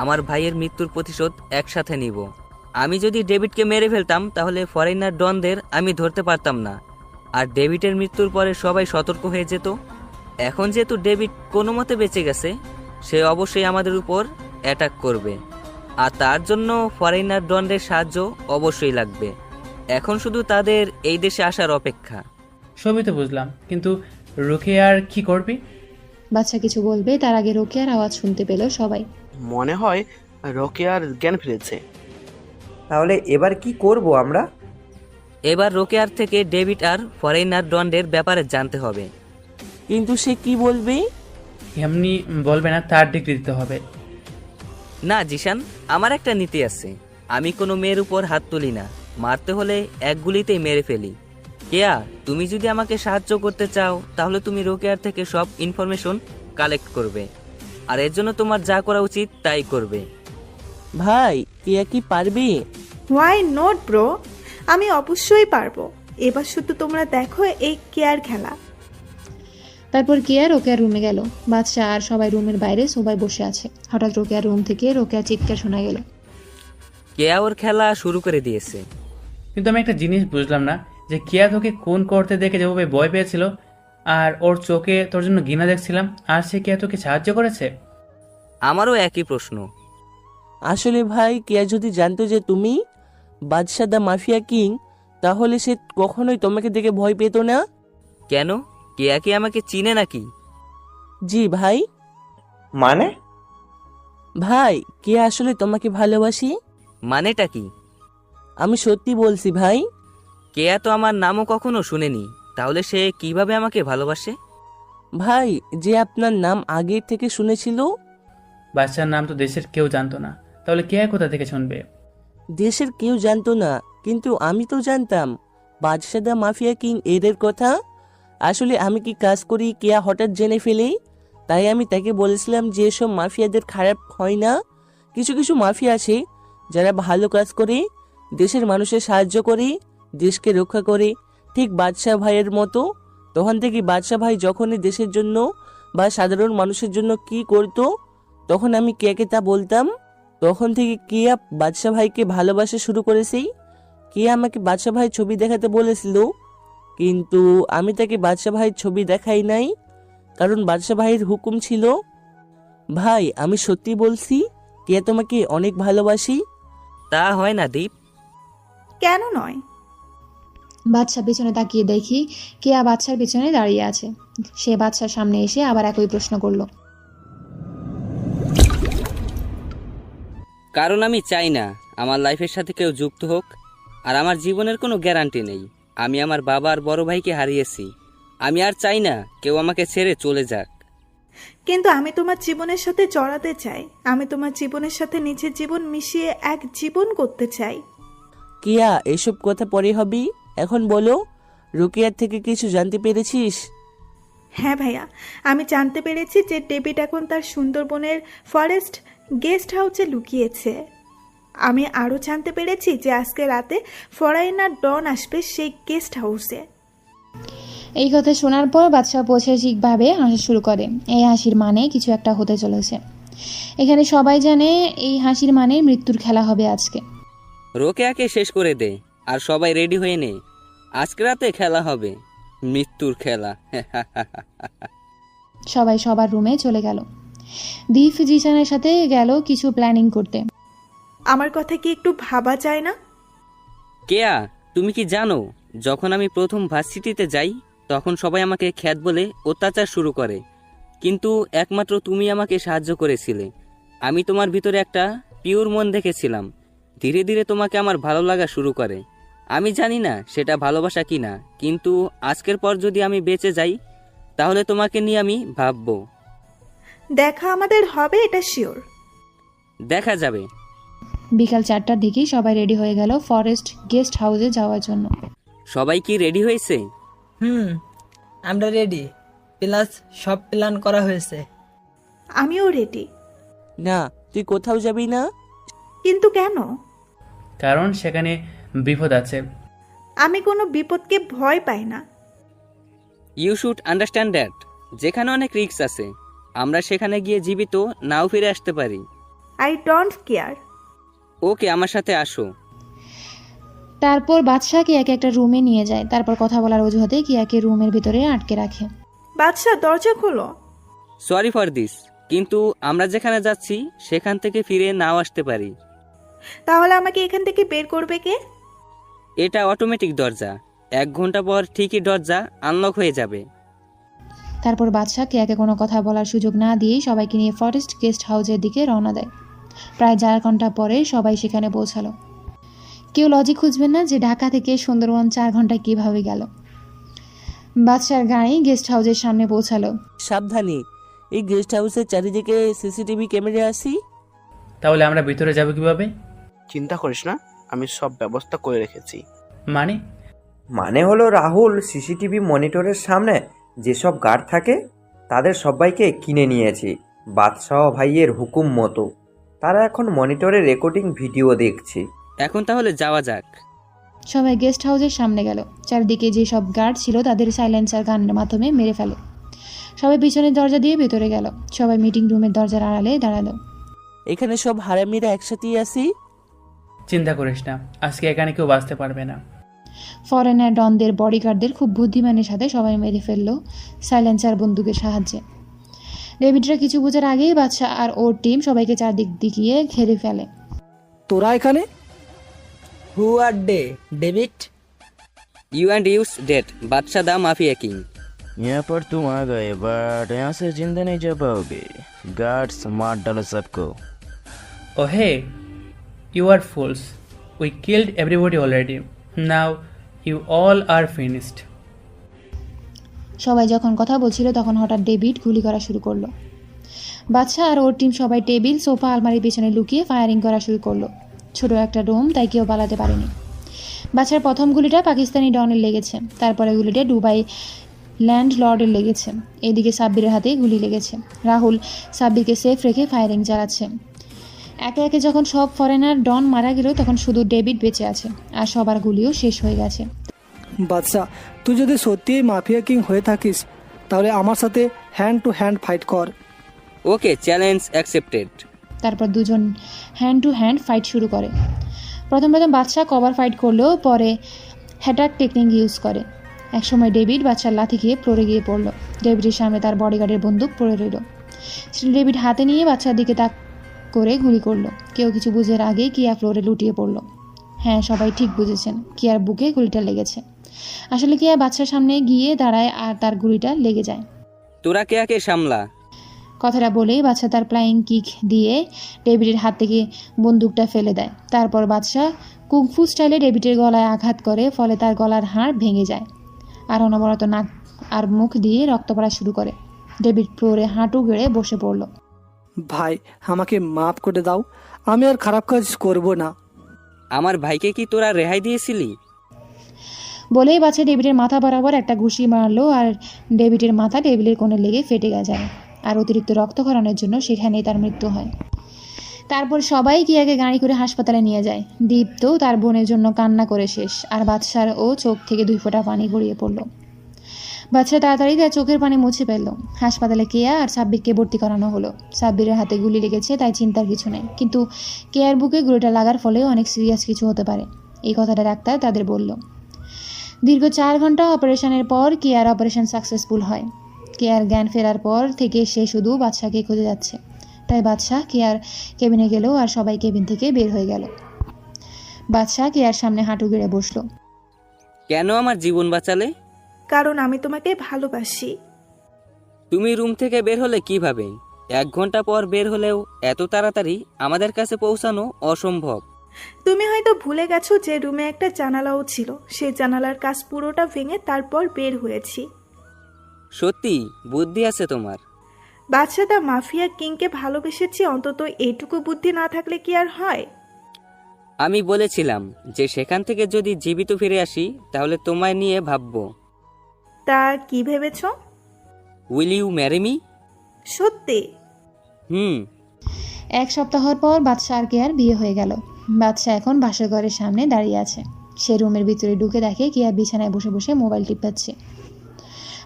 আমার ভাইয়ের মৃত্যুর প্রতিশোধ একসাথে নিব। আমি যদি ডেভিডকে মেরে ফেলতাম তাহলে ফরেনার ডনদের আমি ধরতে পারতাম না, আর ডেভিডের মৃত্যুর পরে সবাই সতর্ক হয়ে যেত। এখন যেহেতু ডেভিড কোনো মতে বেঁচে গেছে, সে অবশ্যই আমাদের উপর অ্যাটাক করবে, আর তার জন্য ফরেনার ডনদের সাহায্য অবশ্যই লাগবে। এখন শুধু তাদের এই দেশে আসার অপেক্ষা। সবই তো বুঝলাম, কিন্তু রুকে আর কি করবি? বাচ্চা কিছু বলবে তার আগে রোকেয়ার আওয়াজ শুনতে পেল সবাই। মনে হয় রোকেয়ার জ্ঞান ফিরেছে। তাহলে এবার কি করব আমরা? এবার রোকেয়ার থেকে ডেভিড আর ফরেনার ডনের ব্যাপারে জানতে হবে। কিন্তু সে কি বলবে? এমনি বলবে না, তার ডিগ্রি দিতে হবে। না জিশান, আমার একটা নীতি আছে। আমি কোনো মেয়ের উপর হাত তুলি না, মারতে হলে এক গুলিতেই মেরে ফেলি। কেয়া, তুমি যদি আমাকে সাহায্য করতে চাও তাহলে তুমি রোকেয়ার থেকে সব ইনফরমেশন কালেক্ট করবে, আর এর জন্য তোমার যা করা উচিত তাই করবে। ভাই কেয়া কি পারবে? হোয়াই নট ব্রো, আমি অবশ্যই পারবো। এবার শুধু তোমরা দেখো এই কেয়ার খেলা। তারপর কেয়া রোকেয়ার রুমে গেল। বাদশা আর সবাই রুমের বাইরে সবাই বসে আছে। হঠাৎ রোকেয়ার রুম থেকে রোকেয়ার চিৎকার শোনা গেল। কেয়া ওর খেলা শুরু করে দিয়েছে। কিন্তু আমি একটা জিনিস বুঝলাম না, যে কেয়া তোকে কোন করতে দেখে যেভাবে ভয় পেয়েছিল, আর ওর চোখে তোর জন্য ঘৃণা দেখছিলাম, আর সে কেয়া তোকে সাহায্য করেছে। আমারও একই প্রশ্ন। আসলে ভাই কেয়া যদি জানতো যে তুমি বাদশা দা মাফিয়া কিং, তাহলে সে কখনোই তোমাকে দেখে ভয় পেত না। কেন? কেয়া কি আমাকে চিনে নাকি? জি ভাই। মানে? ভাই কেয়া আসলে তোমাকে ভালোবাসি। মানেটা কি? আমি সত্যি বলছি ভাই। কেয়া তো আমার নামও কখনো শুনেনি, তাহলে সে কিভাবে আমাকে ভালোবাসে? ভাই যে আপনার নাম আগের থেকে শুনেছিল। বাচ্চার নাম তো দেশের কেউ জানতো না, তাহলে কেয়া কোথা থেকে শুনবে? দেশের কেউ জানতো না, কিন্তু আমি তো জানতাম বাদশা দা মাফিয়া কিং এদের কথা। আসলে আমি কি কাজ করি কেয়া হঠাৎ জেনে ফেলে, তাই আমি তাকে বলেছিলাম যে এসব মাফিয়াদের খারাপ হয় না। কিছু কিছু মাফিয়া আছে যারা ভালো কাজ করে, দেশের মানুষের সাহায্য করে, দেশকে রক্ষা করে, ঠিক বাদশা ভাইয়ের মতো। তখন থেকে বাদশা ভাই যখনই দেশের জন্য বা সাধারণ মানুষের জন্য কি করতো, তখন আমি কেয়াকে তা বলতাম। তখন থেকে কেয়া বাদশা ভাইকে ভালোবাসা শুরু করেছেই। কেয়া আমাকে বাদশা ভাইয়ের ছবি দেখাতে বলেছিল, কিন্তু আমি তাকে বাদশা ভাইয়ের ছবি দেখাই নাই, কারণ বাদশা ভাইয়ের হুকুম ছিল। ভাই আমি সত্যি বলছি, কেয়া তোমাকে অনেক ভালোবাসি। তা হয় না দীপ। কেন নয়? বাদশা পেছনে তাকিয়ে দেখি কেয়া বাদশার পেছনে দাঁড়িয়ে আছে। সে বাদশার সামনে এসে আবার একই প্রশ্ন করলো। কারণ আমি চাই না আমার লাইফের সাথে কেউ যুক্ত হোক, আর আমার জীবনের কোনো গ্যারান্টি নেই। আমি আমার বাবা আর বড় ভাইকে হারিয়েছি, আমি আর চাই না কেউ আমাকে ছেড়ে চলে যাক। কিন্তু আমি তোমার জীবনের সাথে জড়াতে চাই। আমি তোমার জীবনের সাথে নিজের জীবন মিশিয়ে এক জীবন করতে চাই। কেয়া এসব কথা পরে হবি, এখন বলো রোকেয়ার থেকে কিছু জানতে পেরেছিস? হ্যাঁ ভাইয়া, আমি জানতে পেরেছি যে ডেভিড এখন তার সুন্দরবনের ফরেস্ট গেস্ট হাউসে লুকিয়েছে। আমি আরও জানতে পেরেছি যে আজকে রাতে ফরেনার ডন আসবে সেই গেস্ট হাউসে। এই কথা শোনার পর বাদশা পৈশাচিকভাবে হাসা শুরু করে। এই হাসির মানে কিছু একটা হতে চলেছে। এখানে সবাই জানে এই হাসির মানে মৃত্যুর খেলা হবে আজকে। রোকেয়াকে শেষ করে দে, আর সবাই রেডি হয়ে নে। আজকে রাতে খেলা হবে, মৃত্যুর খেলা। সবাই সবার রুমে চলে গেল। দীপ জিসানের সাথে গেল কিছু প্ল্যানিং করতে। আমার কথা কি একটু ভাবা যায় না? কেয়া, তুমি কি জানো যখন আমি প্রথম ভার্সিটিতে যাই তখন সবাই আমাকে খ্যাত বলে অত্যাচার শুরু করে, কিন্তু একমাত্র তুমি আমাকে সাহায্য করেছিলে। আমি তোমার ভিতরে একটা পিওর মন দেখেছিলাম। ধীরে ধীরে তোমাকে আমার ভালো লাগা শুরু করে। আমি জানি না সেটা ভালোবাসা কিনা, কিন্তু আজকের পর যদি আমি বেঁচে যাই তাহলে তোমাকে নিয়ে আমি ভাববো। দেখা আমাদের হবে, এটা শিওর। দেখা যাবে। বিকাল 4টার দিকে সবাই রেডি হয়ে গেল ফরেস্ট গেস্ট হাউসে যাওয়ার জন্য। সবাই কি রেডি হয়েছে? আমরা রেডি, প্লাস সব প্ল্যান করা হয়েছে। আমিও রেডি। না, তুই কোথাও যাবি না। কিন্তু কেন? কারণ সেখানে বিপদ আছে। আমি কোনো বিপদকে ভয় পাই না। You should understand that. যেখানে অনেক রিস্ক আছে, আমরা সেখানে গিয়ে জীবিত নাও ফিরে আসতে পারি। I don't care. ওকে, আমার সাথে আসো। তারপর বাদশাকে এক একটা রুমে নিয়ে যায়। তারপর কথা বলার অজুহাতে কিয়াকে রুমের ভিতরে আটকে রাখে। বাদশা, দরজা খোলো। সরি ফর দিস, কিন্তু আমরা যেখানে যাচ্ছি সেখান থেকে ফিরে নাও আসতে পারি। তাহলে আমাকে এখান থেকে বের করবে কে? এটা অটোমেটিক দরজা। 1 ঘন্টা পর ঠিকই দরজা আনলক হয়ে যাবে। তারপর বাদশা কেয়াকে কোনো কথা বলার সুযোগ না দিয়েই সবাইকে নিয়ে ফরেস্ট গেস্ট হাউসের দিকে রওনা দেয়। প্রায় 4 ঘন্টা পরে সবাই সেখানে পৌঁছালো। কেউ লজিক খুঁজবেন না যে ঢাকা থেকে সুন্দরবন 4 ঘন্টায় কিভাবে গেল। বাদশার গাড়ি গেস্ট হাউসের সামনে পৌঁছালো। সাবধানে, এই গেস্ট হাউসের চারিদিকে সিসিটিভি ক্যামেরা আসি। তাহলে আমরা ভিতরে যাব কিভাবে? চিন্তা করিস না, আমি সব ব্যবস্থা করে রেখেছি। মানে হলো রাহুল, সিসিটিভি মনিটরের সামনে যেসব গার্ড থাকে তাদের সবাইকে কিনে নিয়েছি বাদশাহ ভাইয়ের হুকুম মতো। তারা এখন মনিটরে রেকর্ডিং ভিডিও দেখছি। এখন তাহলে যাওয়া যাক। সবাই গেস্ট হাউসের সামনে গেল। চারদিকে যে সব গার্ড ছিল তাদের সাইলেন্সার গানের মাধ্যমে মেরে ফেলে। সবাই পিছনের দরজা দিয়ে ভেতরে গেল। সবাই মিটিং রুমের দরজার আড়ালে দাঁড়ালো। এখানে সব হারামিরা একসাথেই আসি। চিন্তা করিস না, আজকে এখানে কেউ বাঁচতে পারবে না। ফরেনার ডনদের বডিগার্ডদের খুব বুদ্ধিমানের সাথে সবাই মেরে ফেললো সাইলেন্সার বন্দুকের সাহায্যে। ডেভিডরা কিছু বোঝার আগেই বাদশা আর ওর টিম সবাইকে চারদিক দিকিয়ে ঘেরে ফেলে। তোরা এখানে? হু আর David? You and use that Badshah the mafia king. यहाँ पर तुम आ गए बट यहाँ से जिंदा नहीं जा पाओगे। गार्ड्स मार डालो सबको। Oh hey, you are fools. We killed everybody already. Now you all are finished. সবাই যখন কথা বলছিল তখন হঠাৎ ডেভিড গুলি করা শুরু করলো। বাদশা আর ওর টিম সবাই টেবিল, সোফা, আলমারির পেছনে লুকিয়ে ফায়ারিং করা শুরু করলো। ছোট একটা রুম, তাই কেউ পালাতে পারেনি। বাদশার প্রথম গুলিটা পাকিস্তানি ডনের লেগেছে, তারপরে গুলিটা দুবাই ল্যান্ডলর্ডের লেগেছে। এদিকে সাব্বিরের হাতে গুলি লেগেছে। রাহুল সাব্বিরকে সেফ রেখে ফায়ারিং চালাচ্ছে। একে একে যখন সব ফরেনার ডন মারা গেল তখন শুধু ডেভিড বেঁচে আছে, আর সবার গুলিও শেষ হয়ে গেছে। বাদশা, তুই যদি সত্যিই মাফিয়া কিং হয়ে থাকিস তাহলে আমার সাথে হ্যান্ড টু হ্যান্ড ফাইট কর। ওকে, চ্যালেঞ্জ অ্যাকসেপ্টেড। তারপর দুজন হ্যান্ড টু হ্যান্ড ফাইট শুরু করে। প্রথম বাদশা কভার ফাইট করলেও পরে হ্যাটাক টেকনিক ইউজ করে। একসময় ডেভিড বাদশার লাথি খেয়ে পড়ে গিয়ে পড়লো। ডেভিডের সামনে তার বডিগার্ডের বন্দুক পড়ে রইল। ডেভিড হাতে নিয়ে বাদশার দিকে তাক করে গুলি করলো। কেউ কিছু বুঝার আগেই কিয়া ফ্লোরে লুটিয়ে পড়লো। হ্যাঁ, সবাই ঠিক বুঝেছেন, কিয়ার বুকে গুলিটা লেগেছে। আসলে কিয়া বাদশার সামনে গিয়ে দাঁড়ায় আর তার গুলিটা লেগে যায়। তোরা কেয়াকে সামলা। কথাটা বলেই বাদশা তার ফ্লাইং কিক দিয়ে ডেভিডের হাত থেকে বন্দুকটা ফেলে দেয়। তারপর বাদশা কুংফু স্টাইলে ডেভিডের গলায় আঘাত করে, ফলে তার গলার হাড় ভেঙে যায় আর অনবরত নাক আর মুখ দিয়ে রক্ত পড়া শুরু করে। ডেভিড ফ্লোরে হাঁটু গেড়ে বসে পড়ল। ভাই, আমাকে মাফ করে দাও, আমি আর খারাপ কাজ করব না। আমার ভাইকে কি তোরা রেহাই দিয়েছিলি? বলেই বাদশা ডেভিডের মাথা বরাবর একটা ঘুষি মারলো আর ডেভিডের মাথা টেবিলের কোণে লেগে ফেটে যায়, আর অতিরিক্ত রক্তক্ষরণের জন্য সেখানেই তার মৃত্যু হয়। তারপর সবাই কিয়াকে গাড়ি করে হাসপাতালে নিয়ে যায়। দীপ্ত তার বোনের জন্য কান্না করে শেষ, আর বাদশার ও চোখ থেকে 2 ফোঁটা পানি গড়িয়ে পড়ল। বাদশা তাড়াতাড়ি তার চোখের পানি মুছে ফেলল। হাসপাতালে কেয়া আর সাব্বিরকে ভর্তি করানো হলো। সাব্বিরের হাতে গুলি লেগেছে, তাই চিন্তার কিছু নেই, কিন্তু কেয়ার বুকে গুলিটা লাগার ফলে অনেক সিরিয়াস কিছু হতে পারে, এই কথাটা ডাক্তার তাদের বলল। দীর্ঘ 4 ঘন্টা অপারেশনের পর কেয়ার অপারেশন সাকসেসফুল হয়। কেয়ার জ্ঞান ফেরার পর থেকে সে শুধু বাদশাকে খুঁজে যাচ্ছে, তাই বাদশাহ কেয়ার কেবিনে গেল আর সবাই কেবিন থেকে বের হয়ে গেল। বাদশাহ কেয়ার সামনে হাঁটু গেড়ে বসলো। কেন আমার জীবন বাঁচালে? কারণ আমি তোমাকে ভালোবাসি। তুমি রুম থেকে বের হলে কিভাবে? 1 ঘন্টা পর বের হলেও এত তাড়াতাড়ি আমাদের কাছে পৌঁছানো অসম্ভব। তুমি হয়তো ভুলে গেছো যে রুমে একটা জানালাও ছিল, সেই জানালার কাজ পুরোটা ভেঙে তারপর বের হয়েছি। সত্যি বুদ্ধি আছে তোমার। বাদশা দা মাফিয়া কিংকে ভালোবেসেছি, অন্তত এইটুকু বুদ্ধি না থাকলে কি আর হয়? আমি বলেছিলাম যে সেখান থেকে যদি জীবিত ফিরে আসি তাহলে তোমায় নিয়ে ভাববো। তা কি ভেবেছ? Will you marry me? সত্যি? 1 সপ্তাহর পর বাদশা আর কেয়ার বিয়ে হয়ে গেল। বাদশা এখন বাসর ঘরের সামনে দাঁড়িয়ে আছে। সে রুমের ভিতরে ঢুকে দেখে কেয়া বিছানায় বসে বসে মোবাইল টিপাচ্ছে।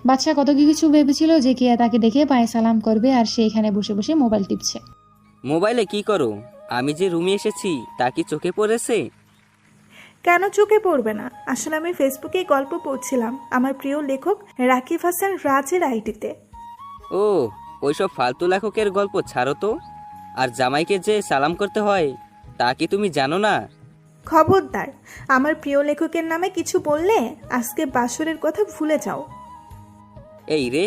বাদশা কত কিছু ভেবেছিল যে কেয়া তাকে দেখে পায়ে সালাম করবে, আর সে এখানে বসে বসে মোবাইল টিপছে। মোবাইলে কি করো? আমি যে রুমে এসেছি তা কি চোখে পড়েছে? কেন চোখে পড়বে না? আসলে আমি ফেসবুকে গল্প পড়ছিলাম আমার প্রিয় লেখক রাকিব হাসান রাজের আইডিতে। ও, ওইসব ফালতু লেখকের গল্প ছাড়ো তো। আর জামাইকে যে সালাম করতে হয় তা কি তুমি জানো না? খবরদার, আমার প্রিয় লেখকের নামে কিছু বললে আজকে বাসরের কথা ভুলে যাও। এই রে,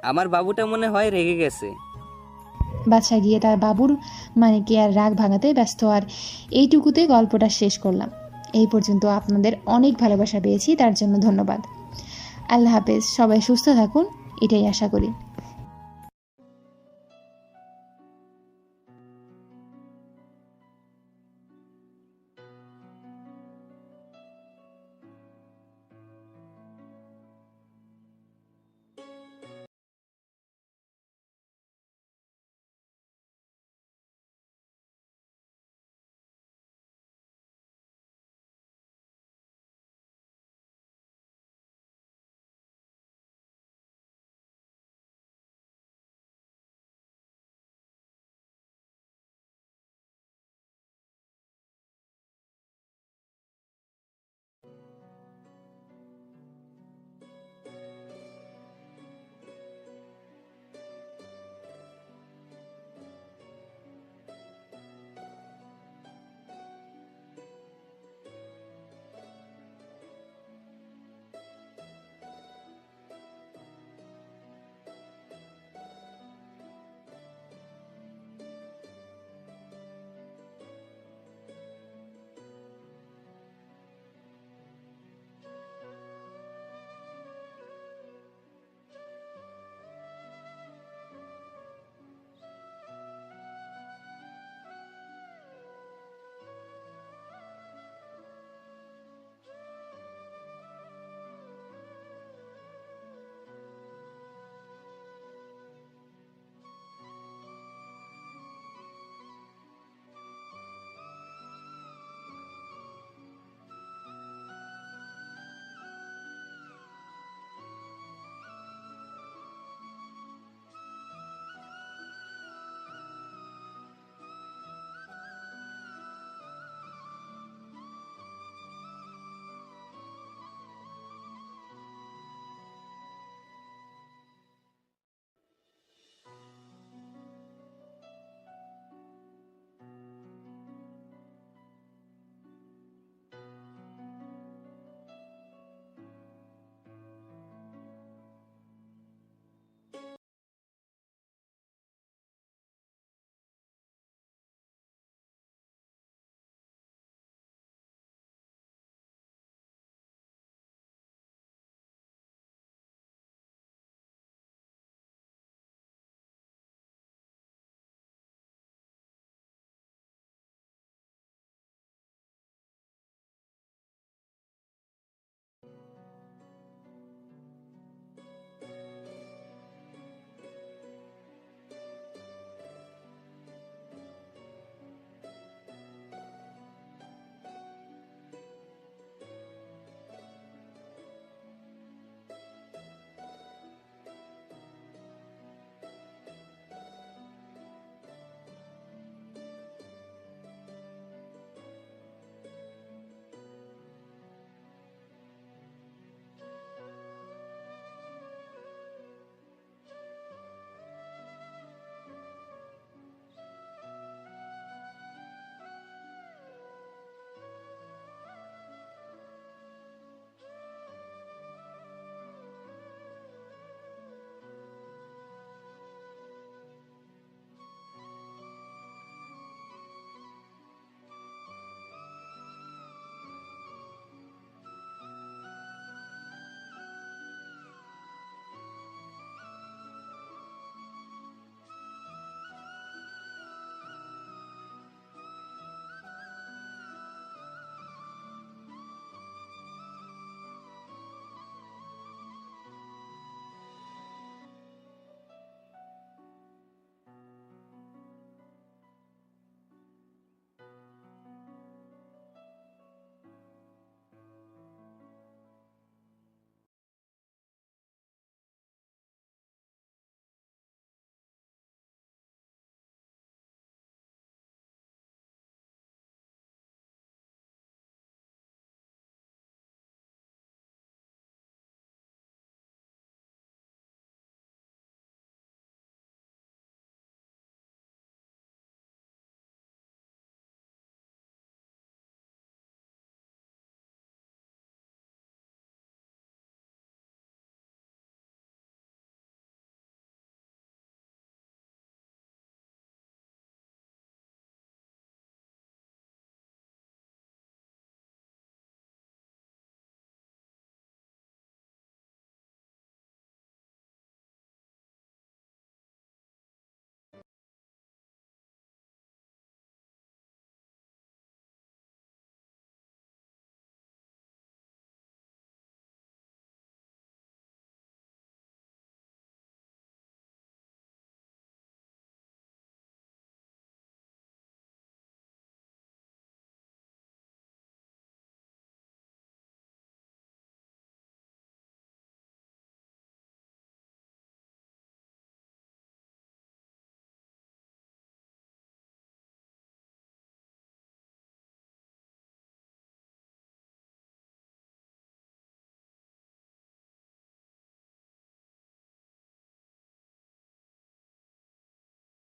আমার বাবুটা মনে হয় রেগে গেছে। বাদশা গিয়ে তার বাবুর মানে কি আর রাগ ভাঙাতে ব্যস্ত। আর এইটুকুতে গল্পটা শেষ করলাম। এই পর্যন্ত আপনাদের অনেক ভালোবাসা পেয়েছি, তার জন্য ধন্যবাদ। আল্লাহ হাফেজ, সবাই সুস্থ থাকুন, এটাই আশা করি।